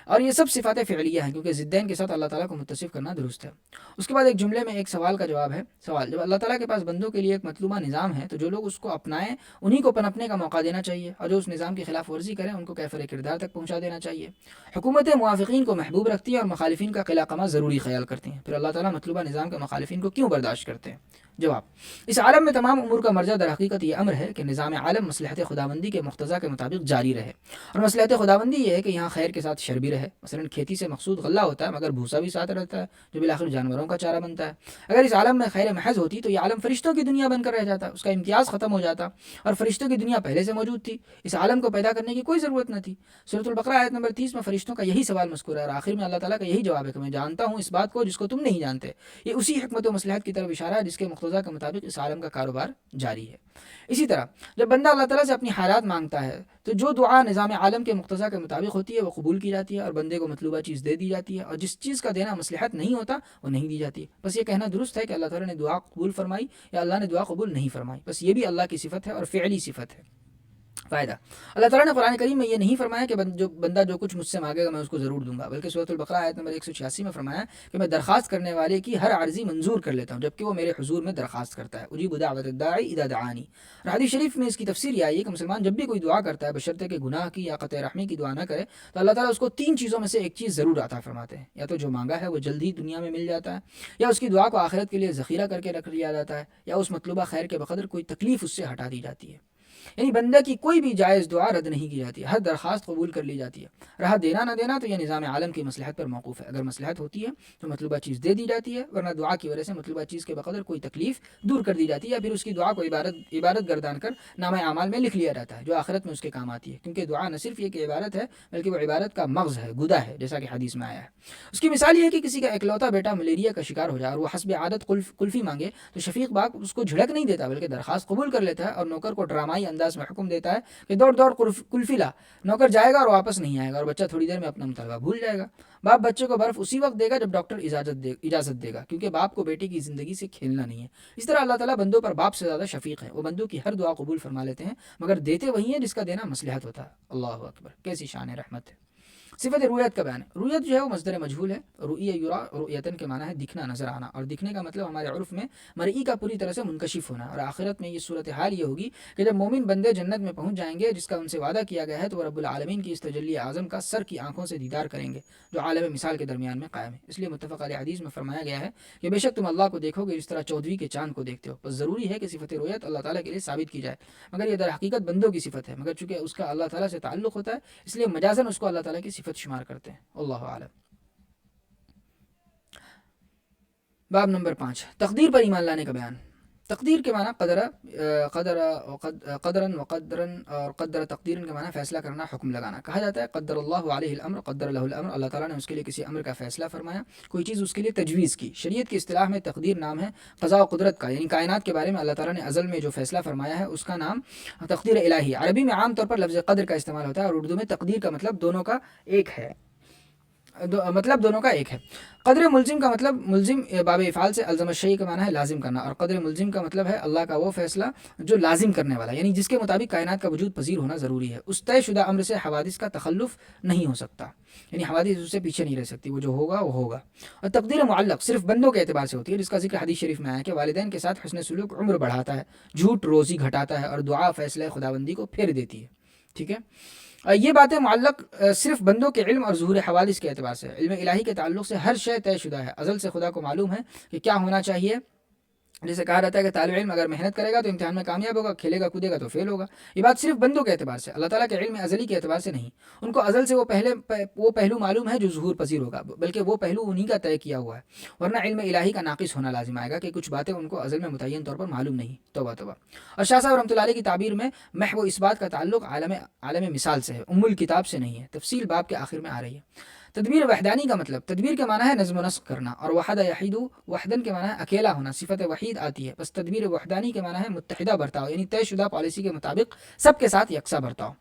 اور یہ سب صفات فعلیہ ہیں کیونکہ ضدین کے ساتھ اللہ تعالیٰ کو متصف کرنا درست ہے۔ اس کے بعد ایک جملے میں ایک سوال کا جواب ہے۔ سوال: جب اللہ تعالیٰ کے پاس بندوں کے لیے ایک مطلوبہ نظام ہے تو جو لوگ اس کو اپنائیں انہی کو پنپنے کا موقع دینا چاہیے، اور جو اس نظام کی خلاف ورزی کریں ان کو کیفر کردار تک پہنچا دینا چاہیے۔ حکومتیں موافقین کو محبوب رکھتی ہیں اور مخالفین کا قلع قمع ضروری خیال کرتی ہیں، پھر اللہ تعالیٰ مطلوبہ نظام کے مخالفین کو کیوں برداشت کرتے ہیں؟ جواب: اس عالم میں تمام امور کا مرجع در حقیقت یہ امر ہے کہ نظام عالم مصلحت خداوندی کے مقتضا کے مطابق جاری رہے، اور مصلحت خداوندی یہ ہے کہ یہاں خیر کے ساتھ شر بھی رہے۔ مثلا کھیتی سے مقصود غلہ ہوتا ہے مگر بھوسا بھی ساتھ رہتا ہے جو بالآخر جانوروں کا چارہ بنتا ہے۔ اگر اس عالم میں خیر محض ہوتی تو یہ عالم فرشتوں کی دنیا بن کر رہ جاتا، اس کا امتیاز ختم ہو جاتا، اور فرشتوں کی دنیا پہلے سے موجود تھی، اس عالم کو پیدا کرنے کی کوئی ضرورت نہ تھی۔ سورۃ البقرہ آیت نمبر 30 میں فرشتوں کا یہی سوال مذکور ہے، اور آخر میں اللہ تعالیٰ کا یہی جواب ہے کہ میں جانتا ہوں اس بات کو جس کو تم نہیں جانتے۔ یہ اسی حکمت و مصلحت کی طرف اشارہ ہے جس کے مقتضا کے مطابق اس عالم کا کاروبار جاری ہے۔ اسی طرح جب بندہ اللہ تعالیٰ سے اپنی حالات مانگتا ہے تو جو دعا نظام عالم کے مقتضا کے مطابق ہوتی ہے وہ قبول کی جاتی ہے، اور بندے کو مطلوبہ چیز دے دی جاتی ہے، اور جس چیز کا دینا مصلحت نہیں ہوتا وہ نہیں دی جاتی۔ بس یہ کہنا درست ہے کہ اللہ تعالیٰ نے دعا قبول فرمائی یا اللہ نے دعا قبول نہیں فرمائی، بس یہ بھی اللہ کی صفت ہے اور فعلی صفت ہے۔ فائدہ: اللہ تعالیٰ نے قرآن کریم میں یہ نہیں فرمایا کہ بندہ جو کچھ مجھ سے مانگے گا میں اس کو ضرور دوں گا، بلکہ سورۃ البقرہ آیت نمبر 186 میں فرمایا کہ میں درخواست کرنے والے کی ہر عرضی منظور کر لیتا ہوں جبکہ وہ میرے حضور میں درخواست کرتا ہے۔ اجیب دعوت الداعی اذا دعانی۔ اور حدیث شریف میں اس کی تفسیر یہ آئی ہے کہ مسلمان جب بھی کوئی دعا کرتا ہے بشرطے کہ گناہ کی یا قطع رحمی کی دعا نہ کرے تو اللہ تعالیٰ اس کو 3 چیزوں میں سے ایک چیز ضرور عطا فرماتے ہیں، یا تو جو مانگا ہے وہ جلد ہی دنیا میں مل جاتا ہے، یا اس کی دعا کو آخرت کے لیے ذخیرہ کر کے رکھ لیا جاتا ہے، یا اس مطلوبہ خیر کے بقدر کوئی تکلیف اس سے ہٹا دی جاتی ہے۔ یعنی بندہ کی کوئی بھی جائز دعا رد نہیں کی جاتی ہے، ہر درخواست قبول کر لی جاتی ہے۔ رہا دینا نہ دینا تو یہ نظام عالم کی مصلحت پر موقوف ہے، اگر مصلحت ہوتی ہے تو مطلوبہ چیز دے دی جاتی ہے، ورنہ دعا کی وجہ سے مطلوبہ چیز کے بقدر کوئی تکلیف دور کر دی جاتی ہے، یا پھر اس کی دعا کو عبادت گردان کر نامہ اعمال میں لکھ لیا جاتا ہے جو آخرت میں اس کے کام آتی ہے، کیونکہ دعا نہ صرف یہ کہ عبادت ہے بلکہ وہ عبادت کا مغز ہے، گدا ہے، جیسا کہ حدیث میں آیا ہے۔ اس کی مثال یہ ہے کہ کسی کا اکلوتا بیٹا ملیریا کا شکار ہو جائے اور وہ حسب عادت کلفی مانگے تو شفیق باغ اس کو جھڑک نہیں دیتا بلکہ درخواست قبول کر لیتا ہے، اور نوکر کو ڈرامائی انداز میں حکم دیتا ہے کہ دوڑ کلفی لا۔ نوکر جائے گا اور واپس نہیں آئے گا، اور بچہ تھوڑی دیر میں اپنا مطالبہ بھول جائے گا۔ باپ بچے کو برف اسی وقت دے گا جب ڈاکٹر اجازت دے گا، کیونکہ باپ کو بیٹے کی زندگی سے کھیلنا نہیں ہے۔ اس طرح اللہ تعالیٰ بندوں پر باپ سے زیادہ شفیق ہے، وہ بندوں کی ہر دعا قبول فرما لیتے ہیں مگر دیتے وہی ہیں جس کا دینا مصلحت ہوتا ہے۔ اللہ اکبر، کیسی شان رحمت ہے۔ صفت رویت کا بیان ہے۔ رویت جو ہے وہ مصدر مجہول ہے، رؤی یرا رؤیتن کے معنی ہے دکھنا، نظر آنا، اور دکھنے کا مطلب ہمارے عرف میں مرئی کا پوری طرح سے منکشف ہونا، اور آخرت میں یہ صورتحال یہ ہوگی کہ جب مومن بندے جنت میں پہنچ جائیں گے جس کا ان سے وعدہ کیا گیا ہے تو وہ رب العالمین کی اس تجلی اعظم کا سر کی آنکھوں سے دیدار کریں گے جو عالم مثال کے درمیان میں قائم ہے۔ اس لیے متفق علیہ حدیث میں فرمایا گیا ہے کہ بے شک تم اللہ کو دیکھو گے جس طرح 14ویں کے چاند کو دیکھتے ہو، بس ضروری ہے کہ صفت رویت اللہ تعالیٰ کے لیے ثابت کی جائے، مگر یہ در حقیقت بندوں کی صفت ہے، مگر چونکہ اس کا اللہ تعالیٰ سے تعلق ہوتا ہے اس لیے مجازن اس کو اللہ تعالیٰ کی صفت شمار کرتے ہیں۔ اللہ عالم۔ باب نمبر 5 تقدیر پر ایمان لانے کا بیان۔ تقدیر کے معنی قدرن اور قدر تقدیرن کے معنی فیصلہ کرنا، حکم لگانا۔ کہا جاتا ہے قدر اللہ علیہ الامر، قدر له الامر، اللہ تعالیٰ نے اس کے لیے کسی امر کا فیصلہ فرمایا، کوئی چیز اس کے لیے تجویز کی۔ شریعت کی اصطلاح میں تقدیر نام ہے قضاء و قدرت کا، یعنی کائنات کے بارے میں اللہ تعالیٰ نے ازل میں جو فیصلہ فرمایا ہے اس کا نام تقدیر الہی۔ عربی میں عام طور پر لفظ قدر کا استعمال ہوتا ہے، اور اردو میں تقدیر کا مطلب دونوں کا ایک ہے۔ قدر ملزم کا مطلب ملزم باب افعال سے الزم الشیء کا معنی ہے لازم کرنا، اور قدر ملزم کا مطلب ہے اللہ کا وہ فیصلہ جو لازم کرنے والا، یعنی جس کے مطابق کائنات کا وجود پذیر ہونا ضروری ہے۔ اس طے شدہ امر سے حوادث کا تخلف نہیں ہو سکتا، یعنی حوادث اس سے پیچھے نہیں رہ سکتی، وہ جو ہوگا وہ ہوگا۔ اور تقدیر معلق صرف بندوں کے اعتبار سے ہوتی ہے، جس کا ذکر حدیث شریف میں آیا کہ والدین کے ساتھ حسن سلوک عمر بڑھاتا ہے، جھوٹ روزی گھٹاتا ہے، اور دعا فیصلہ خداوندی کو پھیر دیتی ہے۔ ٹھیک ہے، یہ باتیں معلق صرف بندوں کے علم اور ظہور حوادث کے اعتبار سے، علم الہی کے تعلق سے ہر شے طے شدہ ہے، ازل سے خدا کو معلوم ہے کہ کیا ہونا چاہیے۔ جیسے کہا جاتا ہے کہ طالب علم اگر محنت کرے گا تو امتحان میں کامیاب ہوگا، کھیلے گا کودے گا تو فیل ہوگا۔ یہ بات صرف بندوں کے اعتبار سے، اللہ تعالیٰ کے علم ازلی کے اعتبار سے نہیں۔ ان کو ازل سے وہ پہلو معلوم ہے جو ظہور پذیر ہوگا، بلکہ وہ پہلو انہی کا طے کیا ہوا ہے، ورنہ علم الہی کا ناقص ہونا لازم آئے گا کہ کچھ باتیں ان کو ازل میں متعین طور پر معلوم نہیں۔ توبہ توبہ۔ اور شاہ صاحب رحمۃ اللہ علیہ کی تعبیر میں محو اس بات کا تعلق عالم مثال سے ہے، الکتاب سے نہیں ہے۔ تفصیل باب کے آخر میں آ رہی ہے۔ تدبیر وحدانی کا مطلب، تدبیر کے معنی ہے نظم و نسق کرنا، اور وحد یحید، وحدن کے معنی ہے اکیلا ہونا، صفت وحید آتی ہے۔ بس تدبیر وحدانی کے معنی ہے متحدہ برتاؤ، یعنی طے شدہ پالیسی کے مطابق سب کے ساتھ یکساں برتاؤ۔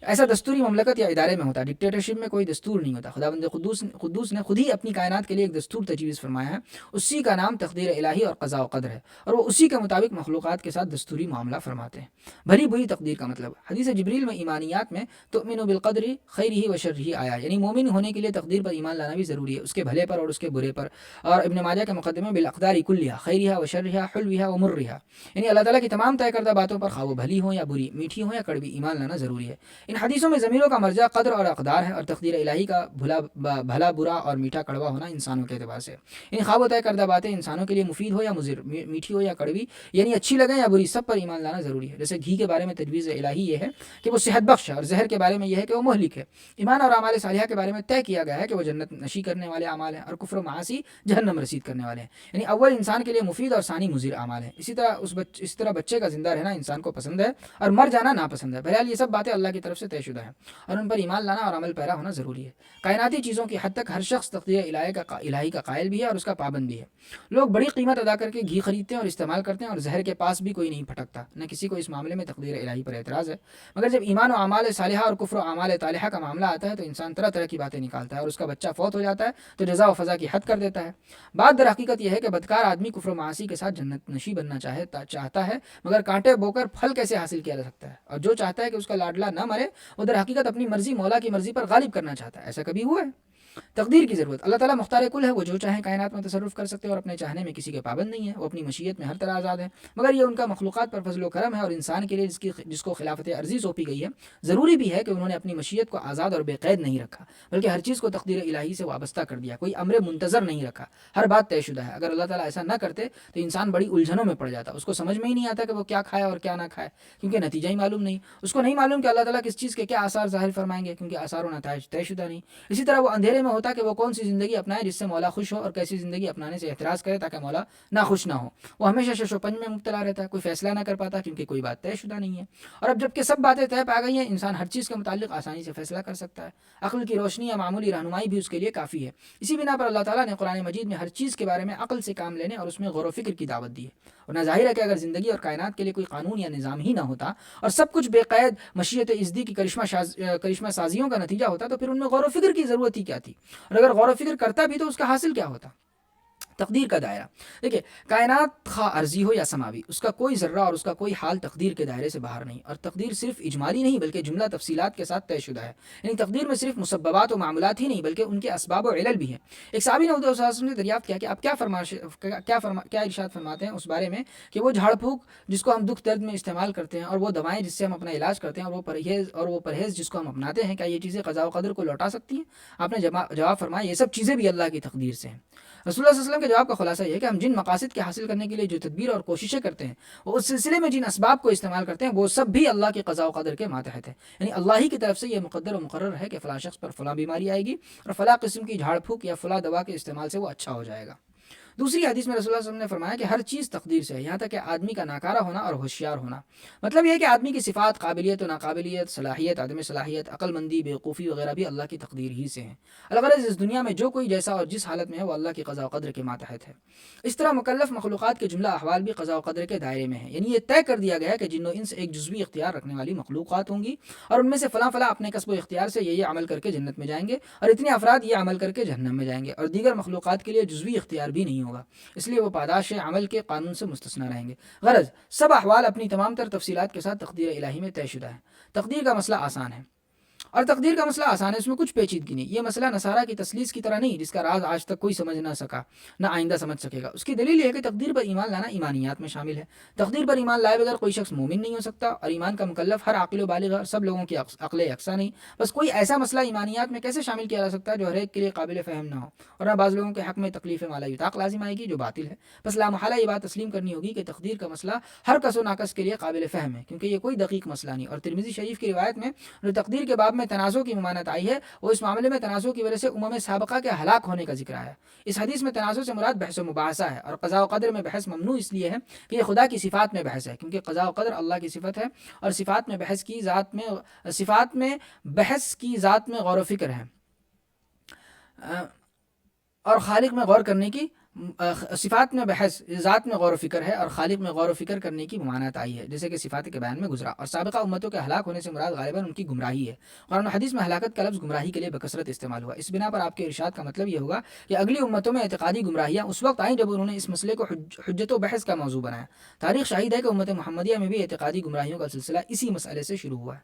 ایسا دستوری مملکت یا ادارے میں ہوتا ہے، ڈکٹیٹرشپ میں کوئی دستور نہیں ہوتا۔ خداوند قدوس نے خود ہی اپنی کائنات کے لیے ایک دستور تجویز فرمایا ہے، اسی کا نام تقدیر الہی اور قضاء و قدر ہے، اور وہ اسی کے مطابق مخلوقات کے ساتھ دستوری معاملہ فرماتے ہیں۔ بھلی بری تقدیر کا مطلب، حدیث جبریل میں ایمانیات میں تؤمن بالقدر خیرہ و شرہ آیا، یعنی مومن ہونے کے لیے تقدیر پر ایمان لانا بھی ضروری ہے، اس کے بھلے پر اور اس کے برے پر۔ اور ابن ماجہ کے مقدمے بالاقدار کلیہ خیرہ و شرہ حلوہ و مرہ، یعنی اللہ تعالیٰ کی تمام طے کردہ باتوں پر، خواہ وہ بھلی ہوں یا بری، میٹھی ہوں یا کڑوی، ایمان لانا ضروری ہے۔ ان حدیثوں میں ضمیروں کا مرجع قدر اور اقدار ہے، اور تقدیر الہی کا بھلا برا اور میٹھا کڑوا ہونا انسانوں کے اعتبار سے۔ ان خواب و طے کردہ باتیں انسانوں کے لیے مفید ہو یا مضر، میٹھی ہو یا کڑوی، یعنی اچھی لگیں یا بری، سب پر ایمان لانا ضروری ہے۔ جیسے گھی کے بارے میں تجویز الہی یہ ہے کہ وہ صحت بخش ہے، اور زہر کے بارے میں یہ ہے کہ وہ مہلک ہے۔ ایمان اور اعمال صالحہ کے بارے میں طے کیا گیا ہے کہ وہ جنت نشی کرنے والے اعمال ہیں، اور کفر و معاصی جہنم رسید کرنے والے ہیں، یعنی اول انسان کے لیے مفید اور ثانی مضر اعمال ہیں۔ اسی طرح بچے کا زندہ رہنا انسان کو پسند ہے اور مر جانا ناپسند ہے۔ بہرحال یہ سب باتیں اللہ کی طرف سے طے شدہ ہیں، اور ان پر ایمان لانا اور عمل پیرا ہونا ضروری ہے۔ کائناتی چیزوں کی حد تک ہر شخص تقدیر الہی کا قائل بھی ہے اور اس کا پابند بھی ہے۔ لوگ بڑی قیمت ادا کر کے گھی خریدتے ہیں اور استعمال کرتے ہیں، اور زہر کے پاس بھی کوئی نہیں پھٹکتا، نہ کسی کو اس معاملے میں تقدیر الہی پر اعتراض ہے۔ مگر جب ایمان و اعمال صالحہ اور کفر و اعمال طالحہ کا معاملہ آتا ہے تو انسان طرح طرح کی باتیں نکالتا ہے، اور اس کا بچہ فوت ہو جاتا ہے تو جزا و فضا کی حد کر دیتا ہے۔ بات در حقیقت یہ ہے کہ بدکار آدمی کفر و معاصی کے ساتھ جنت نشی بننا چاہتا ہے، مگر کانٹے بو کر پھل کیسے حاصل کیا جا سکتا ہے؟ اور جو چاہتا ہے کہ اس کا لاڈلا نہ مرے، وہ در حقیقت اپنی مرضی مولا کی مرضی پر غالب کرنا چاہتا ہے۔ ایسا کبھی ہوا ہے؟ تقدیر کی ضرورت، اللہ تعالیٰ مختار کل ہے، وہ جو چاہیں کائنات میں تصرف کر سکتے ہیں، اور اپنے چاہنے میں کسی کے پابند نہیں ہے، وہ اپنی مشیت میں ہر طرح آزاد ہے، مگر یہ ان کا مخلوقات پر فضل و کرم ہے، اور انسان کے لیے جس کو خلافت عرضی سونپی گئی ہے، ضروری بھی ہے کہ انہوں نے اپنی مشیت کو آزاد اور بے قید نہیں رکھا، بلکہ ہر چیز کو تقدیر الہی سے وابستہ کر دیا، کوئی امر منتظر نہیں رکھا، ہر بات طے شدہ ہے۔ اگر اللہ تعالیٰ ایسا نہ کرتے تو انسان بڑی الجھنوں میں پڑ جاتا، اس کو سمجھ میں ہی نہیں آتا کہ وہ کیا کھائے اور کیا نہ کھائے، کیونکہ نتیجہ ہی معلوم نہیں، اس کو نہیں معلوم کہ اللہ تعالیٰ کس چیز کے کیا آثار ظاہر فرمائیں گے، کیونکہ آثار و نتائج طے شدہ نہیں۔ اسی طرح وہ اندھیرے میں ہوتا کہ وہ کون سی زندگی اپنائے جس سے مولا خوش ہو، اور کیسی زندگی اپنانے سے احتراز کرے تاکہ مولا ناخوش نہ ہو۔ وہ ہمیشہ شش و پنج میں مبتلا رہتا ہے، کوئی فیصلہ نہ کر پاتا کیونکہ کوئی بات طے شدہ نہیں ہے۔ اور اب جب کہ سب باتیں طے پا گئی ہیں، انسان ہر چیز کے متعلق آسانی سے فیصلہ کر سکتا ہے، عقل کی روشنی یا معمولی رہنمائی بھی اس کے لیے کافی ہے۔ اسی بنا پر اللہ تعالیٰ نے قرآن مجید میں ہر چیز کے بارے میں عقل سے کام لینے اور اس میں غور و فکر کی دعوت دی ہے۔ ورنہ ظاہر ہے کہ اگر زندگی اور کائنات کے لیے کوئی قانون یا نظام ہی نہ ہوتا اور سب کچھ بے قید مشیت ازدی کی کرشمہ سازیوں کا نتیجہ ہوتا تو پھر ان میں غور و فکر کی ضرورت ہی کیا تھی؟ اور اگر غور و فکر کرتا بھی تو اس کا حاصل کیا ہوتا؟ تقدیر کا دائرہ، دیکھیے کائنات خواہ عرضی ہو یا سماوی، اس کا کوئی ذرہ اور اس کا کوئی حال تقدیر کے دائرے سے باہر نہیں، اور تقدیر صرف اجمالی نہیں بلکہ جملہ تفصیلات کے ساتھ طے شدہ ہے، یعنی تقدیر میں صرف مسببات و معمولات ہی نہیں بلکہ ان کے اسباب و علل بھی ہیں۔ ایک صحابی نے حضور صلی اللہ علیہ وسلم سے دریافت کیا کہ آپ کیا ارشاد فرماتے ہیں اس بارے میں کہ وہ جھاڑ پھونک جس کو ہم دکھ درد میں استعمال کرتے ہیں، اور وہ دوائیں جس سے ہم اپنا علاج کرتے ہیں، اور وہ پرہیز جس کو ہم اپناتے ہیں، کیا یہ چیزیں قضاء و قدر کو لوٹا سکتی ہیں؟ آپ نے جواب فرمایا یہ سب چیزیں بھی اللہ کی تقدیر سے ہیں۔ رسول اللہ صلی اللہ علیہ وسلم کے جواب کا خلاصہ یہ ہے کہ ہم جن مقاصد کے حاصل کرنے کے لیے جو تدبیر اور کوششیں کرتے ہیں، وہ اس سلسلے میں جن اسباب کو استعمال کرتے ہیں، وہ سب بھی اللہ کے قضاء و قدر کے ماتحت ہے، یعنی اللہ ہی کی طرف سے یہ مقدر و مقرر ہے کہ فلاں شخص پر فلاں بیماری آئے گی اور فلاں قسم کی جھاڑ پھونک یا فلاں دوا کے استعمال سے وہ اچھا ہو جائے گا۔ دوسری حدیث میں رسول اللہ صلی اللہ علیہ وسلم نے فرمایا کہ ہر چیز تقدیر سے ہے، یہاں تک کہ آدمی کا ناکارہ ہونا اور ہوشیار ہونا۔ مطلب یہ ہے کہ آدمی کی صفات، قابلیت و ناقابلیت، صلاحیت، عدم صلاحیت، عقل مندی، بیوقوفی وغیرہ بھی اللہ کی تقدیر ہی سے ہیں۔ الغرض اس دنیا میں جو کوئی جیسا اور جس حالت میں ہے وہ اللہ کی قضاء و قدر کے ماتحت ہے۔ اس طرح مکلف مخلوقات کے جملہ احوال بھی قضاء و قدر کے دائرے میں ہیں، یعنی یہ طے کر دیا گیا ہے کہ جن و انس ایک جزوی اختیار رکھنے والی مخلوقات ہوں گی، اور ان میں سے فلاں فلاں اپنے کسب و اختیار سے یہ عمل کر کے جنت میں جائیں گے، اور اتنے افراد یہ عمل کر کے جہنم میں جائیں گے، اور دیگر مخلوقات کے لیے جزوی اختیار بھی نہیں ہوگا، اس لیے وہ پاداش عمل کے قانون سے مستثنی رہیں گے۔ غرض سب احوال اپنی تمام تر تفصیلات کے ساتھ تقدیر الہی میں طے شدہ ہے۔ تقدیر کا مسئلہ آسان ہے اور تقدیر کا مسئلہ آسان ہے، اس میں کچھ پیچیدگی نہیں. یہ مسئلہ نصارہ کی تثلیث کی طرح نہیں جس کا راز آج تک کوئی سمجھ نہ سکا، نہ آئندہ سمجھ سکے گا. اس کی دلیل یہ ہے کہ تقدیر پر ایمان لانا ایمانیات میں شامل ہے. تقدیر پر ایمان لائے بغیر کوئی شخص مومن نہیں ہو سکتا، اور ایمان کا مکلف ہر عاقل و بالغ ہے، سب لوگوں کی عقل یکساں نہیں. بس کوئی ایسا مسئلہ ایمانیات میں کیسے شامل کیا جا سکتا ہے جو ہر ایک کے لیے قابل فہم نہ ہو، اور نہ بعض لوگوں کے حق میں تکلیف مالا یطاق لازم آئے گی جو باطل ہے. بس لامحالہ یہ بات تسلیم کرنی ہوگی کہ تقدیر کا مسئلہ ہر کس و ناقص کے لیے قابل فہم ہے، کیونکہ یہ کوئی دقیق مسئلہ نہیں. اور ترمذی شریف کی روایت میں جو تقدیر کے باب میں تنازع کی ممانعت آئی ہے، وہ اس معاملے میں تنازع کی وجہ سے امم سابقہ کے ہلاک ہونے کا ذکر آیا. اس حدیث میں تنازع سے مراد بحث و مباحثہ ہے، اور قضاء و قدر میں بحث ممنوع اس لیے ہے کہ یہ خدا کی صفات میں بحث ہے، کیونکہ قضاء و قدر اللہ کی صفت ہے، اور صفات میں بحث کی ذات میں غور و فکر ہے، اور خالق میں غور کرنے کی صفات میں بحث ذات میں غور و فکر ہے، اور خالق میں غور و فکر کرنے کی ممانعت آئی ہے، جیسے کہ صفات کے بیان میں گزرا. اور سابقہ امتوں کے ہلاک ہونے سے مراد غالباً ان کی گمراہی ہے. قرآن و حدیث میں ہلاکت کا لفظ گمراہی کے لیے بکثرت استعمال ہوا. اس بنا پر آپ کے ارشاد کا مطلب یہ ہوگا کہ اگلی امتوں میں اعتقادی گمراہیاں اس وقت آئیں جب انہوں نے اس مسئلے کو حجت و بحث کا موضوع بنایا. تاریخ شاہد ہے کہ امت محمدیہ میں بھی اعتقادی گمراہیوں کا سلسلہ اسی مسئلے سے شروع ہوا ہے.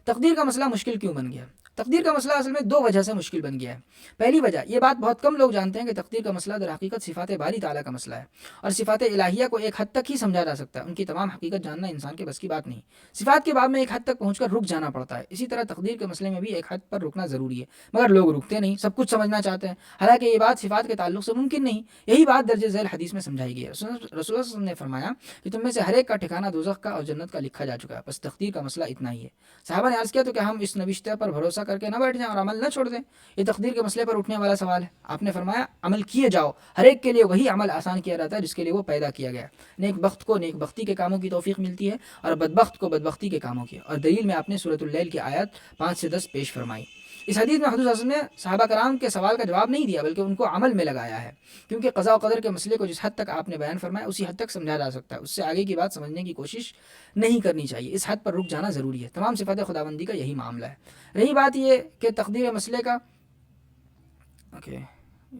تقدیر کا مسئلہ مشکل کیوں بن گیا؟ تقدیر کا مسئلہ اصل میں دو وجہ سے مشکل بن گیا ہے. پہلی وجہ، یہ بات بہت کم لوگ جانتے ہیں کہ تقدیر کا مسئلہ در حقیقت صفات باری تعالیٰ کا مسئلہ ہے، اور صفات الہیہ کو ایک حد تک ہی سمجھا جا سکتا ہے. ان کی تمام حقیقت جاننا انسان کے بس کی بات نہیں. صفات کے باب میں ایک حد تک پہنچ کر رک جانا پڑتا ہے. اسی طرح تقدیر کے مسئلے میں بھی ایک حد پر رکنا ضروری ہے، مگر لوگ رکتے نہیں، سب کچھ سمجھنا چاہتے ہیں، حالانکہ یہ بات صفات کے تعلق سے ممکن نہیں. یہی بات درج ذیل حدیث میں سمجھائی گئی ہے. رسول اللہ صلی اللہ علیہ وسلم نے فرمایا کہ تم میں سے ہر ایک کا ٹھکانہ دوزخ کا اور جنت کا لکھا جا چکا ہے، بس تقدیر کا مسئلہ اتنا ہی ہے. صحابہ نے عرض کیا تو کیا ہم اس نوشتہ پر بھروسہ کر کے نہ بیٹھ جائیں اور عمل نہ چھوڑ دیں؟ یہ تقدیر کے مسئلے پر اٹھنے والا سوال ہے. آپ نے فرمایا عمل کیے جاؤ، ہر ایک کے لیے وہی عمل آسان کیا جاتا ہے جس کے لیے وہ پیدا کیا گیا. نیک بخت کو نیک بختی کے کاموں کی توفیق ملتی ہے، اور بدبخت کو بدبختی کے کاموں کی. اور دلیل میں آپ نے سورۃ اللیل کی آیات 5 سے 10 پیش فرمائی. اس حدیث میں حضور صلی اللہ علیہ وسلم نے صحابہ کرام کے سوال کا جواب نہیں دیا، بلکہ ان کو عمل میں لگایا ہے، کیونکہ قضاء و قدر کے مسئلے کو جس حد تک آپ نے بیان فرمایا اسی حد تک سمجھا جا سکتا ہے، اس سے آگے کی بات سمجھنے کی کوشش نہیں کرنی چاہیے. اس حد پر رک جانا ضروری ہے. تمام صفات خداوندی کا یہی معاملہ ہے. رہی بات یہ کہ تقدیر مسئلے کا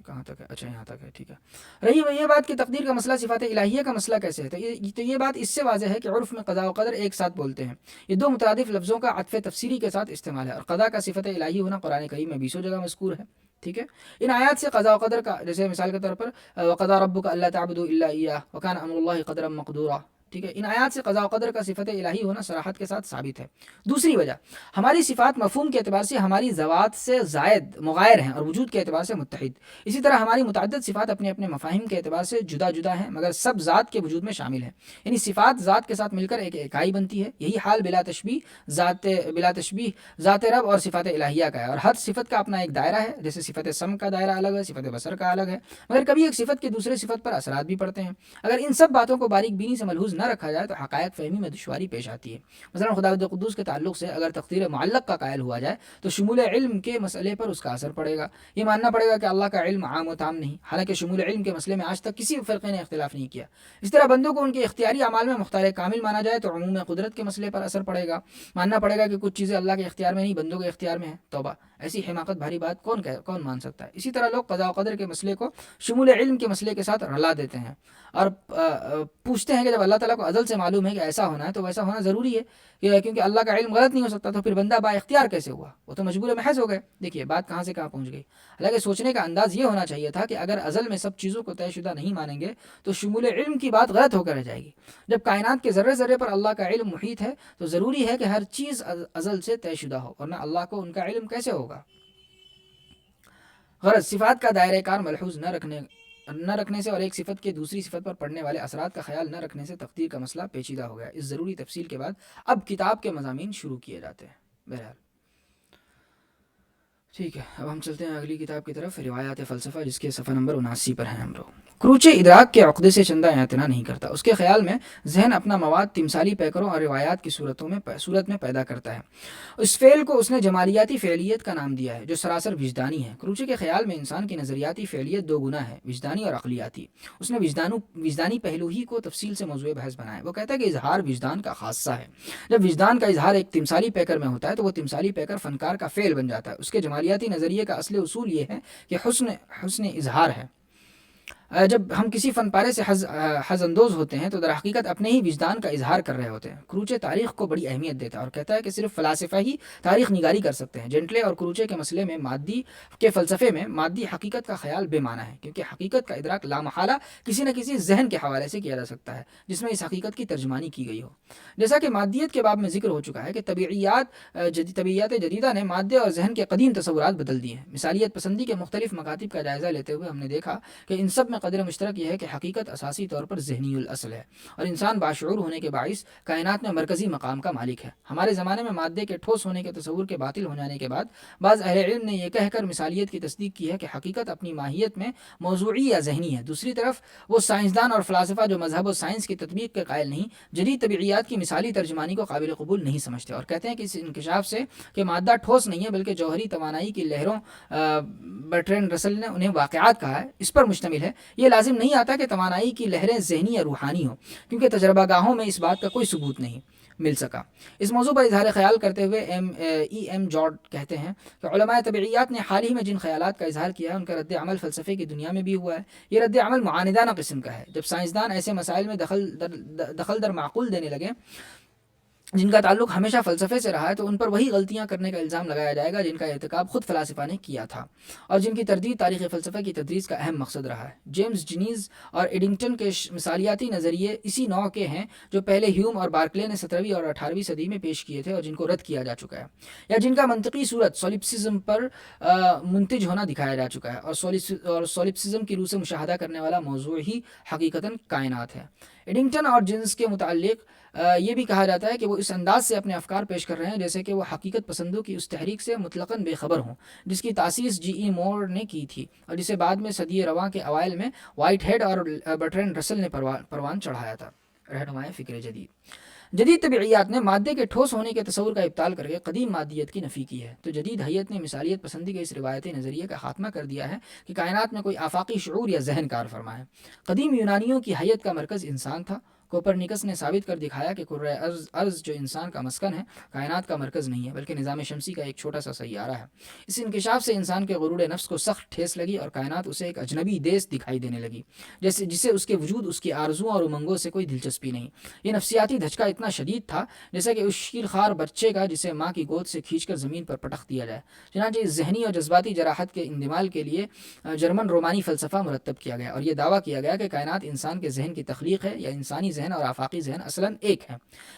کہاں تک ہے؟ اچھا یہاں تک ہے، ٹھیک ہے. رہی یہ بات کہ تقدیر کا مسئلہ صفات الہیہ کا مسئلہ کیسے ہے، تو یہ بات اس سے واضح ہے کہ عرف میں قضاء و قدر ایک ساتھ بولتے ہیں. یہ دو مترادف لفظوں کا عطف تفسیری کے ساتھ استعمال ہے، اور قضاء کا صفت الہی ہونا قرآن کریم میں 20 جگہ مذکور ہے. ٹھیک ہے. ان آیات سے قضاء و قدر کا، جیسے مثال کے طور پر وَقَضَىٰ رَبُّكَ أَلَّا تَعْبُدُوا إِلَّا إِيَّاهُ وَكَانَ أَمْرُ اللَّهِ قَدْرًا مَّقْدُورًا. ٹھیک ہے. ان آیات سے قضاء و قدر کا صفت الہی ہونا صراحت کے ساتھ ثابت ہے. دوسری وجہ، ہماری صفات مفہوم کے اعتبار سے ہماری ذوات سے زائد مغایر ہیں اور وجود کے اعتبار سے متحد. اسی طرح ہماری متعدد صفات اپنے اپنے مفاہیم کے اعتبار سے جدا جدا ہیں، مگر سب ذات کے وجود میں شامل ہیں. یعنی صفات ذات کے ساتھ مل کر ایک اکائی بنتی ہے. یہی حال بلا تشبیہ ذات رب اور صفات الہیہ کا ہے. اور ہر صفت کا اپنا ایک دائرہ ہے، جیسے صفت سم کا دائرہ الگ ہے، صفت بصر کا الگ ہے، مگر کبھی ایک صفت کے دوسرے صفت پر اثرات بھی پڑتے ہیں. اگر ان سب باتوں کو باریک بینی سے ملحوظ نہ رکھا جائے تو حقائق فہمی میں دشواری پیش آتی ہے. مثلا خداوند قدوس کے تعلق سے اگر تقدیر معلق کا قائل ہوا جائے تو شمول علم کے مسئلے پر اس کا اثر پڑے گا. یہ ماننا پڑے گا کہ اللہ کا علم عام و تام نہیں، حالانکہ شمول علم کے مسئلے میں آج تک کسی فرقے نے اختلاف نہیں کیا. اس طرح بندوں کو ان کے اختیاری اعمال میں مختار کامل مانا جائے تو عموم قدرت کے مسئلے پر اثر پڑے گا. ماننا پڑے گا کہ کچھ چیزیں اللہ کے اختیار میں نہیں بندوں کے اختیار میں ہیں. توبہ، ایسی حماقت بھاری بات کون مان سکتا ہے؟ اسی طرح لوگ قضاء و قدر کے مسئلے کو شمول علم کے مسئلے کے ساتھ رلا دیتے ہیں اور پوچھتے ہیں کہ جب اللہ تعالیٰ کو ازل سے معلوم ہے کہ ایسا ہونا ہے تو ویسا ہونا ضروری ہے، کیونکہ اللہ کا علم غلط نہیں ہو سکتا، تو پھر بندہ با اختیار کیسے ہوا؟ وہ تو مجبور محض ہو گئے. دیکھیے بات کہاں سے کہاں پہنچ گئی. حالانکہ سوچنے کا انداز یہ ہونا چاہیے تھا کہ اگر ازل میں سب چیزوں کو طے شدہ نہیں مانیں گے تو شمول علم کی بات غلط ہو کر رہ جائے گی. جب کائنات کے ذرے ذرے پر اللہ کا علم محیط ہے تو ضروری ہے کہ ہر چیز ازل سے طے شدہ ہو، ورنہ اللہ کو ان کا علم کیسے ہوگا؟ غرض صفات کا دائرہ کار ملحوظ نہ رکھنے سے اور ایک صفت کے دوسری صفت پر پڑنے والے اثرات کا خیال نہ رکھنے سے تقدیر کا مسئلہ پیچیدہ ہو گیا. اس ضروری تفصیل کے بعد اب کتاب کے مضامین شروع کیے جاتے ہیں. بہرحال ٹھیک ہے، اب ہم چلتے ہیں اگلی کتاب کی طرف، روایات فلسفہ، جس کے صفحہ نمبر 79 پر ہیں ہم لوگ. کروچے ادراک کے عقدے سے چندہ اعتنا نہیں کرتا. اس کے خیال میں ذہن اپنا مواد تمثالی پیکروں اور روایات کی صورت میں پیدا کرتا ہے. اس فعل کو اس نے جمالیاتی فعلیت کا نام دیا ہے جو سراسر وجدانی ہے. کروچے کے خیال میں انسان کی نظریاتی فعلیت دو گنا ہے، وجدانی اور عقلیاتی. اس نے وجدانی پہلو ہی کو تفصیل سے موضوع بحث بنایا. وہ کہتا ہے کہ اظہار وجدان کا خاصہ ہے. جب وجدان کا اظہار ایک تمثالی پیکر میں ہوتا ہے تو وہ تمثالی پیکر فنکار کا فعل بن جاتا ہے. اس کے جمالیاتی نظریے کا اصل اصول یہ ہے کہ حسن اظہار ہے، جب ہم کسی فن پارے سے حز اندوز ہوتے ہیں تو در حقیقت اپنے ہی وجدان کا اظہار کر رہے ہوتے ہیں۔ کروچے تاریخ کو بڑی اہمیت دیتا ہے اور کہتا ہے کہ صرف فلاسفہ ہی تاریخ نگاری کر سکتے ہیں۔ جینٹلے اور کروچے کے مسئلے میں فلسفے میں مادی حقیقت کا خیال بے معنی ہے، کیونکہ حقیقت کا ادراک لامحالہ کسی نہ کسی ذہن کے حوالے سے کیا جا سکتا ہے جس میں اس حقیقت کی ترجمانی کی گئی ہو۔ جیسا کہ مادیت کے باب میں ذکر ہو چکا ہے کہ طبیعیات جدیدہ نے مادے اور ذہن کے قدیم تصورات بدل دیے ہیں۔ مثالیت پسندی کے مختلف مکاتب کا جائزہ لیتے ہوئے ہم نے دیکھا کہ ان سب میں قدر مشترک یہ ہے کہ حقیقت اساسی طور پر ذہنی الاصل ہے اور انسان باشعور ہونے کے باعث کائنات میں مرکزی مقام کا مالک ہے۔ ہمارے زمانے میں مادے کے ٹھوس ہونے کے تصور کے باطل ہو جانے کے بعد بعض اہل علم نے یہ کہہ کر مثالیت کی تصدیق کی ہے کہ حقیقت اپنی ماہیت میں موضوعی یا ذہنی ہے۔ دوسری طرف وہ سائنسدان اور فلاسفہ جو مذہب و سائنس کی تطبیق کے قائل نہیں، جدید طبیعیات کی مثالی ترجمانی کو قابل قبول نہیں سمجھتے اور کہتے ہیں کہ اس انکشاف سے کہ مادہ ٹھوس نہیں ہے بلکہ جوہری توانائی کی لہروں برٹرینڈ رسل نے انہیں واقعات کہا ہے، اس پر مشتمل ہے۔ یہ لازم نہیں آتا کہ توانائی کی لہریں ذہنی یا روحانی ہوں، کیونکہ تجربہ گاہوں میں اس بات کا کوئی ثبوت نہیں مل سکا۔ اس موضوع پر اظہار خیال کرتے ہوئے ایم جارڈ کہتے ہیں کہ علماء طبیعیات نے حال ہی میں جن خیالات کا اظہار کیا ہے ان کا رد عمل فلسفے کی دنیا میں بھی ہوا ہے۔ یہ رد عمل معاندانہ قسم کا ہے۔ جب سائنسدان ایسے مسائل میں دخل در معقول دینے لگے جن کا تعلق ہمیشہ فلسفے سے رہا ہے تو ان پر وہی غلطیاں کرنے کا الزام لگایا جائے گا جن کا ارتکاب خود فلاسفہ نے کیا تھا اور جن کی تردید تاریخ فلسفہ کی تدریس کا اہم مقصد رہا ہے۔ جیمز جینیز اور ایڈنگٹن کے مثالیاتی نظریے اسی نوع کے ہیں جو پہلے ہیوم اور بارکلے نے 17ویں اور 18ویں صدی میں پیش کیے تھے اور جن کو رد کیا جا چکا ہے یا جن کا منطقی صورت سولپسزم پر منتج ہونا دکھایا جا چکا ہے اور سولپسزم کی روح سے مشاہدہ کرنے والا موضوع ہی حقیقتاً کائنات ہے۔ ایڈنگٹن اور جینز کے متعلق یہ بھی کہا جاتا ہے کہ وہ اس انداز سے اپنے افکار پیش کر رہے ہیں جیسے کہ وہ حقیقت پسندوں کی اس تحریک سے مطلقاً بے خبر ہوں جس کی تاسیس جی ای مور نے کی تھی اور جسے بعد میں صدی رواں کے اوائل میں وائٹ ہیڈ اور برٹرینڈ رسل نے پروان چڑھایا تھا۔ رہنمائے فکر جدید طبیعیات نے مادے کے ٹھوس ہونے کے تصور کا ابطال کر کے قدیم مادیت کی نفی کی ہے، تو جدید حیت نے مثالیت پسندی کے اس روایتی نظریے کا خاتمہ کر دیا ہے کہ کائنات میں کوئی آفاقی شعور یا ذہن کار فرما ہے۔ قدیم یونانیوں کی حیت کا مرکز انسان تھا۔ کوپرنیکس نے ثابت کر دکھایا کہ کرۂ ارض جو انسان کا مسکن ہے کائنات کا مرکز نہیں ہے بلکہ نظام شمسی کا ایک چھوٹا سا سیارہ ہے۔ اس انکشاف سے انسان کے غرور نفس کو سخت ٹھیس لگی اور کائنات اسے ایک اجنبی دیس دکھائی دینے لگی جسے اس کے وجود، اس کی آرزوؤں اور امنگوں سے کوئی دلچسپی نہیں۔ یہ نفسیاتی دھچکا اتنا شدید تھا جیسا کہ اس شیرخوار بچے کا جسے ماں کی گود سے کھینچ کر زمین پر پٹخ دیا جائے۔ چنانچہ اس ذہنی اور جذباتی جراحت کے اندمال کے لیے جرمن رومانی فلسفہ مرتب کیا گیا اور یہ دعویٰ کیا گیا کہ کائنات انسان کے ذہن کی تخلیق ہے یا انسانی ذہن اور آفاقی ذہن اصلاً ایک ہے۔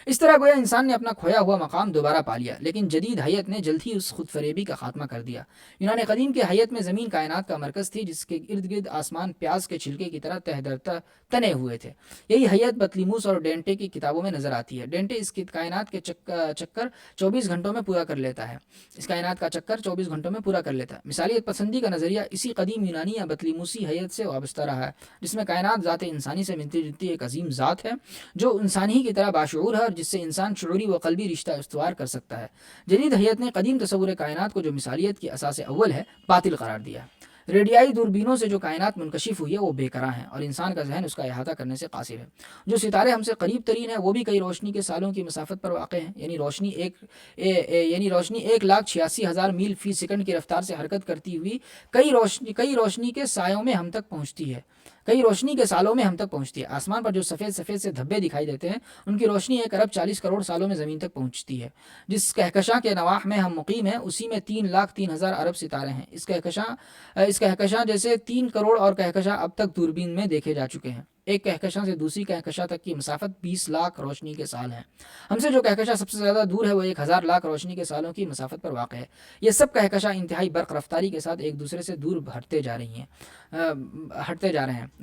اس طرح گویا انسان نے اپنا کھویا ہوا مقام دوبارہ پا لیا، لیکن جدید حیت نے جلد ہی اس خود فریبی کا خاتمہ کر دیا۔ یونان قدیم کی حیت میں زمین کائنات کا مرکز تھی جس کے ارد گرد آسمان پیاز کے چھلکے کی طرح تہ در تہ تنے ہوئے تھے۔ یہی حیت بطلیموس اور ڈینٹے کی کتابوں میں نظر آتی ہے۔ ڈینٹے اس کی کائنات کے چکر 24 گھنٹوں میں پورا کر لیتا ہے۔ اس کائنات کا چکر 24 گھنٹوں میں پورا کر لیتا ہے۔ مثالیت پسندی کا نظریہ اسی قدیم یونانی یا بطلیموسی حیت سے وابستہ رہا ہے جس میں کائنات ذات انسانی سے ملتی جلتی ایک عظیم ذات ہے جو انسانی کی طرح باشعور ہے اور جس سے انسان شعوری و قلبی رشتہ استوار کر سکتا ہے۔ جدید حیت نے قدیم تصور کائنات کو جو مثالیت کی اساس اول ہے باطل قرار دیا۔ ریڈیائی دوربینوں سے جو کائنات منکشف ہوئی ہے وہ بے قرار ہیں اور انسان کا ذہن اس کا احاطہ کرنے سے قاصر ہے۔ جو ستارے ہم سے قریب ترین ہیں وہ بھی کئی روشنی کے سالوں کی مسافت پر واقع ہیں، یعنی روشنی 1,86,000 میل فی سیکنڈ کی رفتار سے حرکت کرتی ہوئی کئی روشنی کے سالوں میں ہم تک پہنچتی ہے۔ آسمان پر جو سفید سے دھبے دکھائی دیتے ہیں ان کی روشنی 1,40,00,000 سالوں میں زمین تک پہنچتی ہے۔ جس کہکشاں کے نواح میں ہم مقیم ہیں اسی میں 3,03,000 ارب ستارے ہیں۔ اس کہکشاں جیسے 3 کروڑ اور کہکشاں اب تک دوربین میں دیکھے جا چکے ہیں۔ ایک کہکشاں سے دوسری کہکشاں تک کی مسافت 20 لاکھ روشنی کے سال ہے۔ ہم سے جو کہکشاں سب سے زیادہ دور ہے وہ 1,000 لاکھ روشنی کے سالوں کی مسافت پر واقع ہے۔ یہ سب کہکشاں انتہائی برق رفتاری کے ساتھ ایک دوسرے سے دور ہٹتے جا رہے ہیں۔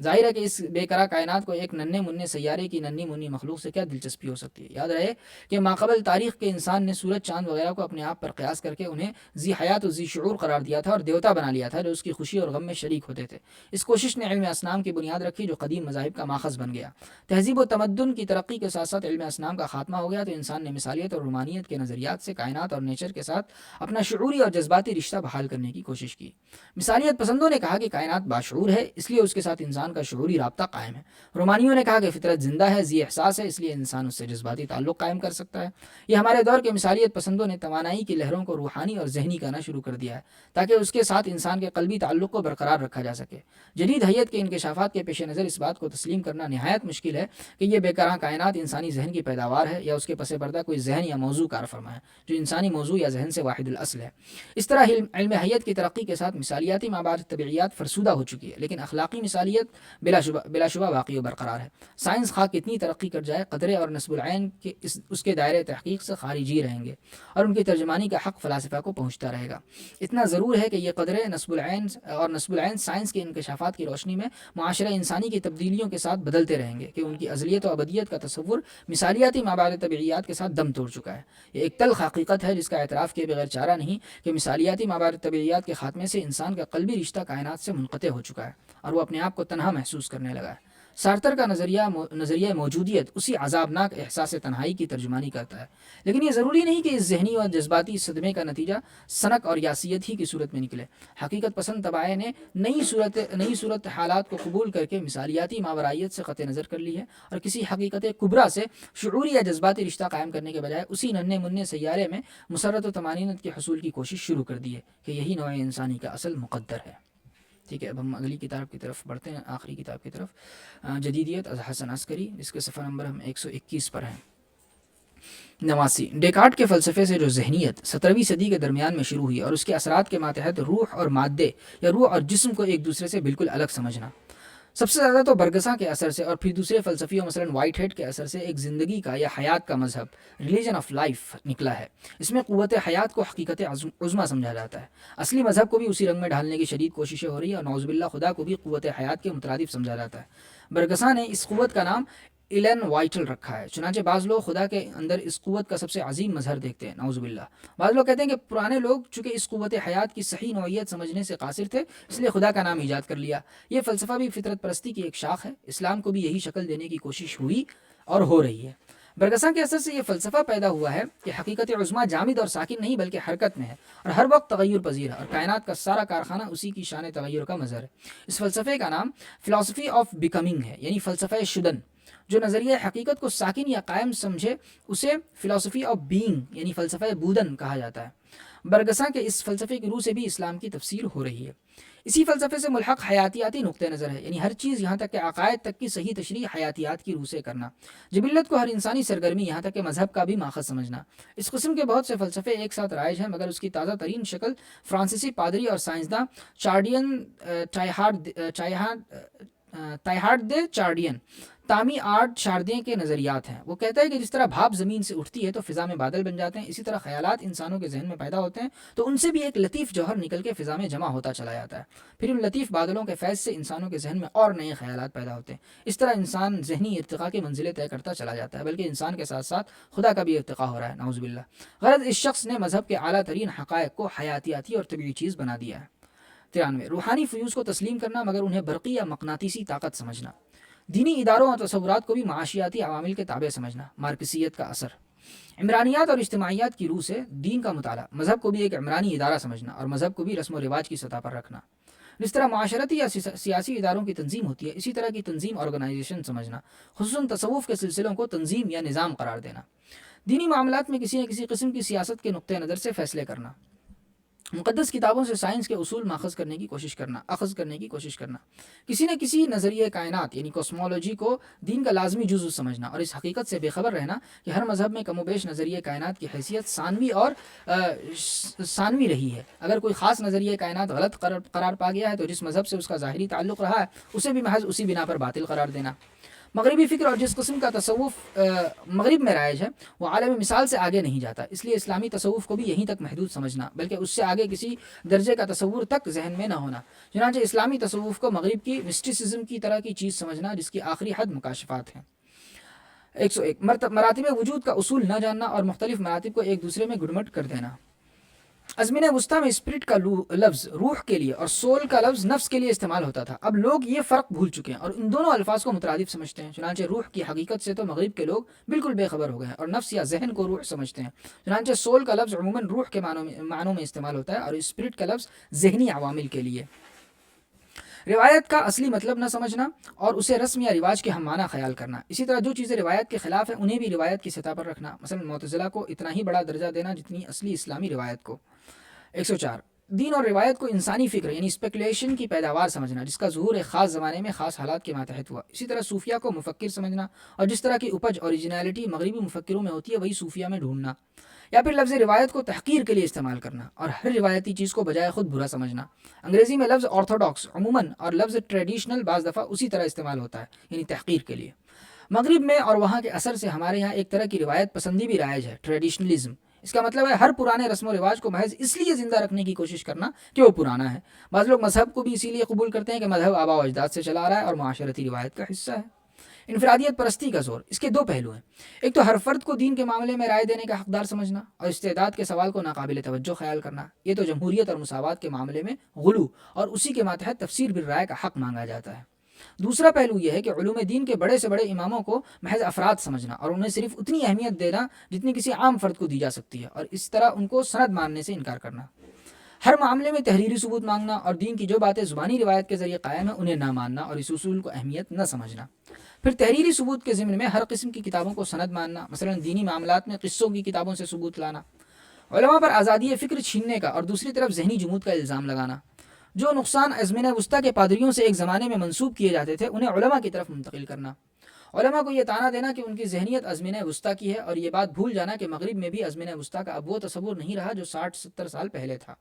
ظاہر ہے کہ اس بے قرار کائنات کو ایک ننھے منھے سیارے کی ننھی منھی مخلوق سے کیا دلچسپی ہو سکتی ہے۔ یاد رہے کہ ماقبل تاریخ کے انسان نے سورج، چاند وغیرہ کو اپنے آپ پر قیاس کر کے انہیں ذی حیات و ذی شعور قرار دیا تھا اور دیوتا بنا لیا تھا جو اس کی خوشی اور غم میں شریک ہوتے تھے۔ اس کوشش نے علم اصنام کی بنیاد رکھی جو قدیم مذاہب کا ماخذ بن گیا۔ تہذیب و تمدن کی ترقی کے ساتھ ساتھ علم اسنام کا خاتمہ ہو گیا تو انسان نے مثالیت اور رومانیت کے نظریات سے کائنات اور نیچر کے ساتھ اپنا شعوری اور جذباتی رشتہ بحال کرنے کی کوشش کی۔ مثالیت پسندوں نے کہا کہ کائنات باشعور ہے، اس لیے اس کے ساتھ انسان کا شعوری رابطہ قائم ہے۔ رومانیوں نے کہا کہ فطرت زندہ ہے، ذی احساس ہے، اس لیے انسان اس سے جذباتی تعلق قائم کر سکتا ہے۔ یہ ہمارے دور کے مثالیت پسندوں نے توانائی کی لہروں کو روحانی اور ذہنی کرنا شروع کر دیا ہے تاکہ اس کے ساتھ انسان کے قلبی تعلق کو برقرار رکھا جا سکے۔ جدید حیت کے انکشافات کے پیش نظر اس بات کو تسلیم کرنا نہایت مشکل ہے کہ یہ بے کراں کائنات انسانی ذہن کی پیداوار ہے یا اس کے پس پردہ کوئی ذہن یا موضوع کار فرما ہے جو انسانی موضوع یا ذہن سے واحد الاصل ہے۔ اس طرح علم حیت کی ترقی کے ساتھ مثالیاتی مابعد طبیعیات فرسودہ ہو چکی ہے، لیکن اخلاقی مثالیت بلا شبہ باقی و برقرار ہے۔ سائنس خواہ کتنی ترقی کر جائے، قدرے اور نسب العین کے اس کے دائرے تحقیق سے خارجی رہیں گے اور ان کی ترجمانی کا حق فلاسفہ کو پہنچتا رہے گا۔ اتنا ضرور ہے کہ یہ قدرے نسب العین سائنس کے انکشافات کی روشنی میں معاشرہ انسانی کی تبدیلیوں کے ساتھ بدلتے رہیں گے کہ ان کی ازلیت و ابدیت کا تصور مثالیاتی مابعد طبیعیات کے ساتھ دم توڑ چکا ہے۔ یہ ایک تلخ حقیقت ہے جس کا اعتراف کیے بغیر چارہ نہیں کہ مثالیاتی مابعد طبیعیات کے خاتمے سے انسان کا قلبی رشتہ کائنات سے منقطع ہو چکا ہے اور وہ اپنے آپ کو تنہا محسوس کرنے لگا ہے۔ سارتر کا نظریہ موجودیت اسی عذابناک احساس تنہائی کی ترجمانی کرتا ہے، لیکن یہ ضروری نہیں کہ اس ذہنی اور جذباتی صدمے کا نتیجہ سنک اور یاسیت ہی کی صورت میں نکلے۔ حقیقت پسند طبائع نے نئی صورت حالات کو قبول کر کے مثالیاتی ماورائیت سے قطع نظر کر لی ہے اور کسی حقیقت کبریٰ سے شعوری یا جذباتی رشتہ قائم کرنے کے بجائے اسی ننھے منھے سیارے میں مسرت و طمانینت کے حصول کی کوشش شروع کر دی ہے کہ یہی نوع انسانی کا اصل مقدر ہے۔ ٹھیک ہے، اب ہم اگلی کتاب کی طرف بڑھتے ہیں، آخری کتاب کی طرف، جدیدیت از حسن عسکری، جس کے صفحہ نمبر ہم 121 پر ہیں۔ 89 ڈیکارٹ کے فلسفے سے جو ذہنیت 17ویں صدی کے درمیان میں شروع ہوئی اور اس کے اثرات کے ماتحت روح اور مادے یا روح اور جسم کو ایک دوسرے سے بالکل الگ سمجھنا، سب سے زیادہ تو برگساں کے اثر سے اور پھر دوسرے فلسفیوں مثلاً وائٹ ہیڈ کے اثر سے ایک زندگی کا یا حیات کا مذہب ریلیجن آف لائف نکلا ہے۔ اس میں قوت حیات کو حقیقت عظمیٰ سمجھا جاتا ہے۔ اصلی مذہب کو بھی اسی رنگ میں ڈھالنے کی شدید کوششیں ہو رہی ہیں اور نعوذ باللہ خدا کو بھی قوت حیات کے مترادف سمجھا جاتا ہے۔ برگساں نے اس قوت کا نام ایلن وائٹل رکھا ہے۔ چنانچہ بعض لوگ خدا کے اندر اس قوت کا سب سے عظیم مظہر دیکھتے ہیں، نعوذ باللہ۔ بعض لوگ کہتے ہیں کہ پرانے لوگ چونکہ اس قوت حیات کی صحیح نوعیت سمجھنے سے قاصر تھے، اس لیے خدا کا نام ایجاد کر لیا۔ یہ فلسفہ بھی فطرت پرستی کی ایک شاخ ہے۔ اسلام کو بھی یہی شکل دینے کی کوشش ہوئی اور ہو رہی ہے۔ برگساں کے اثر سے یہ فلسفہ پیدا ہوا ہے کہ حقیقت عظمیٰ جامد اور ساکن نہیں بلکہ حرکت میں ہے اور ہر وقت تغیر پذیر ہے اور کائنات کا سارا کارخانہ اسی کی شان تغیر کا مظہر ہے۔ اس فلسفے کا نام فلسفی آف بیکمنگ ہے، یعنی فلسفہ شدن۔ جو نظریہ حقیقت کو ساکن یا قائم سمجھے اسے فلسفی آف بینگ یعنی فلسفہ بودن کہا جاتا ہے۔ برگساں کے اس فلسفے کی روح سے بھی اسلام کی تفسیر ہو رہی ہے۔ اسی فلسفے سے ملحق حیاتیاتی نقطہ نظر ہے، یعنی ہر چیز یہاں تک کہ عقائد تک کی صحیح تشریح حیاتیات کی روح سے کرنا، جبلت کو ہر انسانی سرگرمی یہاں تک کہ مذہب کا بھی ماخذ سمجھنا۔ اس قسم کے بہت سے فلسفے ایک ساتھ رائج ہیں، مگر اس کی تازہ ترین شکل فرانسیسی پادری اور سائنسداں تائیہارڈ دے چارڈین تامی آرٹ شاردیں کے نظریات ہیں۔ وہ کہتا ہے کہ جس طرح بھاپ زمین سے اٹھتی ہے تو فضا میں بادل بن جاتے ہیں، اسی طرح خیالات انسانوں کے ذہن میں پیدا ہوتے ہیں تو ان سے بھی ایک لطیف جوہر نکل کے فضا میں جمع ہوتا چلا جاتا ہے، پھر ان لطیف بادلوں کے فیض سے انسانوں کے ذہن میں اور نئے خیالات پیدا ہوتے ہیں۔ اس طرح انسان ذہنی ارتقاء کی منزلیں طے کرتا چلا جاتا ہے، بلکہ انسان کے ساتھ ساتھ خدا کا بھی ارتقاء ہو رہا ہے، نعوذ باللہ۔ غرض اس شخص نے مذہب کے اعلیٰ ترین حقائق کو حیاتیاتی اور طبیعی چیز بنا دیا ہے۔ 93 روحانی فیوز کو تسلیم کرنا مگر انہیں برقی یا مقناطیسی طاقت سمجھنا۔ دینی اداروں اور تصورات کو بھی معاشیاتی عوامل کے تابع سمجھنا، مارکسیت کا اثر۔ عمرانیات اور اجتماعیات کی روح سے دین کا مطالعہ، مذہب کو بھی ایک عمرانی ادارہ سمجھنا اور مذہب کو بھی رسم و رواج کی سطح پر رکھنا۔ جس طرح معاشرتی یا سیاسی اداروں کی تنظیم ہوتی ہے، اسی طرح کی تنظیم آرگنائزیشن سمجھنا، خصوصاً تصوف کے سلسلوں کو تنظیم یا نظام قرار دینا۔ دینی معاملات میں کسی نہ کسی قسم کی سیاست کے نقطہ نظر سے فیصلے کرنا۔ مقدس کتابوں سے سائنس کے اصول اخذ کرنے کی کوشش کرنا۔ کسی نہ کسی نظریہ کائنات یعنی کوسمولوجی کو دین کا لازمی جزو سمجھنا اور اس حقیقت سے بے خبر رہنا کہ ہر مذہب میں کم و بیش نظریہ کائنات کی حیثیت ثانوی رہی ہے۔ اگر کوئی خاص نظریہ کائنات غلط قرار پا گیا ہے تو جس مذہب سے اس کا ظاہری تعلق رہا ہے اسے بھی محض اسی بنا پر باطل قرار دینا۔ مغربی فکر اور جس قسم کا تصوف مغرب میں رائج ہے وہ عالم مثال سے آگے نہیں جاتا، اس لیے اسلامی تصوف کو بھی یہیں تک محدود سمجھنا بلکہ اس سے آگے کسی درجے کا تصور تک ذہن میں نہ ہونا۔ چنانچہ اسلامی تصوف کو مغرب کی مسٹیسزم کی طرح کی چیز سمجھنا جس کی آخری حد مکاشفات ہیں۔ 101 مراتب وجود کا اصول نہ جاننا اور مختلف مراتب کو ایک دوسرے میں گڈمٹ کر دینا۔ ازمینہ وسطیٰ میں اسپرٹ کا لفظ روح کے لیے اور سول کا لفظ نفس کے لیے استعمال ہوتا تھا. اب لوگ یہ فرق بھول چکے ہیں اور ان دونوں الفاظ کو مترادف سمجھتے ہیں. چنانچہ روح کی حقیقت سے تو مغرب کے لوگ بالکل بے خبر ہو گئے ہیں اور نفس یا ذہن کو روح سمجھتے ہیں. چنانچہ سول کا لفظ عموماً روح کے معنوں میں استعمال ہوتا ہے اور اسپرٹ کا لفظ ذہنی عوامل کے لیے. روایت کا اصلی مطلب نہ سمجھنا اور اسے رسم یا رواج کے ہم معنی خیال کرنا. اسی طرح جو چیزیں روایت کے خلاف ہیں انہیں بھی روایت کی سطح پر رکھنا. مثلا معتزلہ کو اتنا ہی بڑا درجہ دینا جتنی اصلی اسلامی روایت کو. 104. دین اور روایت کو انسانی فکر یعنی اسپیکولیشن کی پیداوار سمجھنا جس کا ظہور ایک خاص زمانے میں خاص حالات کے ماتحت ہوا. اسی طرح صوفیہ کو مفکر سمجھنا اور جس طرح کی اپج اوریجنالٹی مغربی مفکروں میں ہوتی ہے وہی صوفیہ میں ڈھونڈنا. یا پھر لفظ روایت کو تحقیر کے لیے استعمال کرنا اور ہر روایتی چیز کو بجائے خود برا سمجھنا. انگریزی میں لفظ آرتھوڈاکس عموماً اور لفظ ٹریڈیشنل بعض دفعہ اسی طرح استعمال ہوتا ہے یعنی تحقیر کے لیے. مغرب میں اور وہاں کے اثر سے ہمارے یہاں ایک طرح کی روایت پسندی بھی رائج ہے، ٹریڈیشنلزم. اس کا مطلب ہے ہر پرانے رسم و رواج کو محض اس لیے زندہ رکھنے کی کوشش کرنا کہ وہ پرانا ہے. بعض لوگ مذہب کو بھی اسی لیے قبول کرتے ہیں کہ مذہب آباء و اجداد سے چلا آ رہا ہے اور معاشرتی روایت کا حصہ ہے. انفرادیت پرستی کا زور. اس کے دو پہلو ہیں. ایک تو ہر فرد کو دین کے معاملے میں رائے دینے کا حقدار سمجھنا اور استعداد کے سوال کو ناقابل توجہ خیال کرنا. یہ تو جمہوریت اور مساوات کے معاملے میں غلو اور اسی کے ماتحت تفسیر بالرائے کا حق مانگا جاتا ہے. دوسرا پہلو یہ ہے کہ علوم دین کے بڑے سے بڑے اماموں کو محض افراد سمجھنا اور انہیں صرف اتنی اہمیت دینا جتنی کسی عام فرد کو دی جا سکتی ہے اور اس طرح ان کو سند ماننے سے انکار کرنا. ہر معاملے میں تحریری ثبوت مانگنا اور دین کی جو باتیں زبانی روایت کے ذریعے قائم ہیں انہیں نہ ماننا اور اس اصول کو اہمیت نہ سمجھنا. پھر تحریری ثبوت کے ضمن میں ہر قسم کی کتابوں کو سند ماننا، مثلا دینی معاملات میں قصوں کی کتابوں سے ثبوت لانا. علماء پر آزادی فکر چھیننے کا اور دوسری طرف ذہنی جمود کا الزام لگانا. جو نقصان ازمنہ وسطیٰ کے پادریوں سے ایک زمانے میں منسوب کیے جاتے تھے انہیں علماء کی طرف منتقل کرنا. علماء کو یہ طعنہ دینا کہ ان کی ذہنیت ازمنہ وسطیٰ کی ہے اور یہ بات بھول جانا کہ مغرب میں بھی ازمنہ وسطیٰ کا اب وہ تصور نہیں رہا جو 60-70 سال پہلے تھا.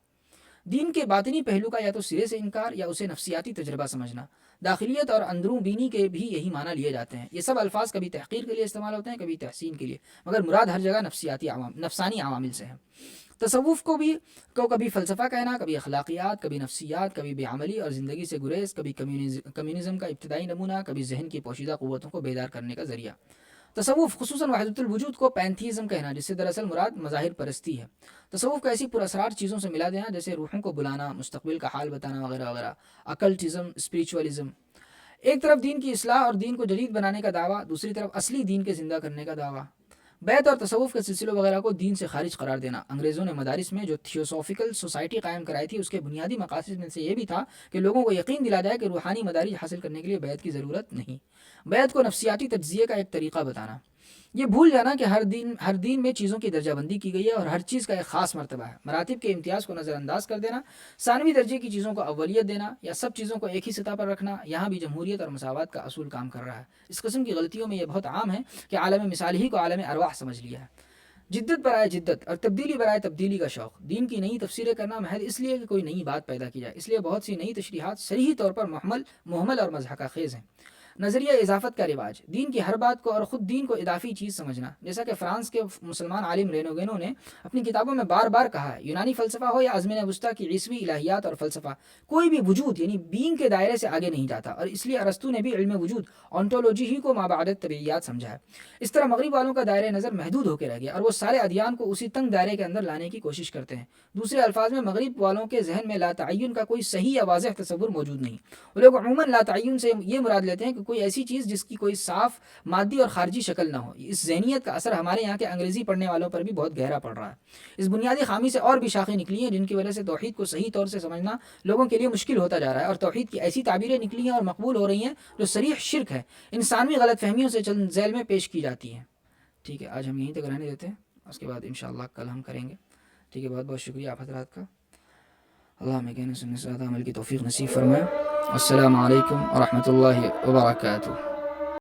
دین کے باطنی پہلو کا یا تو سرے سے انکار یا اسے نفسیاتی تجربہ سمجھنا. داخلیت اور اندرون بینی کے بھی یہی معنی لیے جاتے ہیں. یہ سب الفاظ کبھی تحقیر کے لیے استعمال ہوتے ہیں کبھی تحسین کے لیے، مگر مراد ہر جگہ نفسانی عوامل سے ہے. تصوف کو کبھی فلسفہ کہنا، کبھی اخلاقیات، کبھی نفسیات، کبھی بے عملی اور زندگی سے گریز، کبھی کمیونزم کا ابتدائی نمونہ، کبھی ذہن کی پوشیدہ قوتوں کو بیدار کرنے کا ذریعہ. تصوف خصوصاً وحدت الوجود کو پینتھیزم کہنا جس سے دراصل مراد مظاہر پرستی ہے. تصوف کا ایسی پراسرار چیزوں سے ملا دینا جیسے روحوں کو بلانا، مستقبل کا حال بتانا وغیرہ وغیرہ. اکلٹزم، اسپریچولی ایک طرف دین کی اصلاح اور دین کو جدید بنانے کا دعویٰ، دوسری طرف اصلی دین کے زندہ کرنے کا دعویٰ. بیت اور تصوف کے سلسلوں وغیرہ کو دین سے خارج قرار دینا. انگریزوں نے مدارس میں جو تھیوسافیکل سوسائٹی قائم کرائی تھی اس کے بنیادی مقاصد میں سے یہ بھی تھا کہ لوگوں کو یقین دلا جائے کہ روحانی مدارج حاصل کرنے کے لیے بیت کی ضرورت نہیں. بیت کو نفسیاتی تجزیے کا ایک طریقہ بتانا. یہ بھول جانا کہ ہر دین میں چیزوں کی درجہ بندی کی گئی ہے اور ہر چیز کا ایک خاص مرتبہ ہے. مراتب کے امتیاز کو نظر انداز کر دینا، ثانوی درجے کی چیزوں کو اولیت دینا یا سب چیزوں کو ایک ہی سطح پر رکھنا. یہاں بھی جمہوریت اور مساوات کا اصول کام کر رہا ہے. اس قسم کی غلطیوں میں یہ بہت عام ہے کہ عالم مثال ہی کو عالم ارواح سمجھ لیا ہے. جدت برائے جدت اور تبدیلی برائے تبدیلی کا شوق. دین کی نئی تفسیریں کرنا محض اس لیے کہ کوئی نئی بات پیدا کی جائے. اس لیے بہت سی نئی تشریحات صریحی طور پر محمل اور مضحکہ خیز ہیں. نظریہ اضافت کا رواج. دین کی ہر بات کو اور خود دین کو اضافی چیز سمجھنا. جیسا کہ فرانس کے مسلمان عالم رینوگینو نے اپنی کتابوں میں بار بار کہا ہے، یونانی فلسفہ ہو یا ازمنہ وسطیٰ کی عیسوی الہیات اور فلسفہ، کوئی بھی وجود یعنی بینگ کے دائرے سے آگے نہیں جاتا اور اس لیے ارسطو نے بھی علم وجود آنٹولوجی ہی کو مابعد طبیعیات سمجھا ہے. اس طرح مغرب والوں کا دائرہ نظر محدود ہو کے رہ گیا اور وہ سارے ادیان کو اسی تنگ دائرے کے اندر لانے کی کوشش کرتے ہیں. دوسرے الفاظ میں مغرب والوں کے ذہن میں لا تعین کا کوئی صحیح یا واضح تصور موجود نہیں. وہ لوگ عموماً لا تعین سے یہ مراد لیتے ہیں کہ کوئی ایسی چیز جس کی کوئی صاف مادی اور خارجی شکل نہ ہو. اس ذہنیت کا اثر ہمارے یہاں کے انگریزی پڑھنے والوں پر بھی بہت گہرا پڑ رہا ہے. اس بنیادی خامی سے اور بھی شاخیں نکلی ہیں جن کی وجہ سے توحید کو صحیح طور سے سمجھنا لوگوں کے لیے مشکل ہوتا جا رہا ہے اور توحید کی ایسی تعبیریں نکلی ہیں اور مقبول ہو رہی ہیں جو صریح شرک ہے، انسانوی غلط فہمیوں سے چند ذیل میں پیش کی جاتی ہیں. ٹھیک ہے، آج ہم یہیں تک رہنے دیتے ہیں، اس کے بعد انشاءاللہ کل ہم کریں گے. ٹھیک ہے، بہت بہت شکریہ آپ حضرات کا. اللہ ہمیں کہنے سننے سے زیادہ عمل کی توفیق نصیب فرمائے. السلام علیکم ورحمۃ اللہ وبرکاتہ.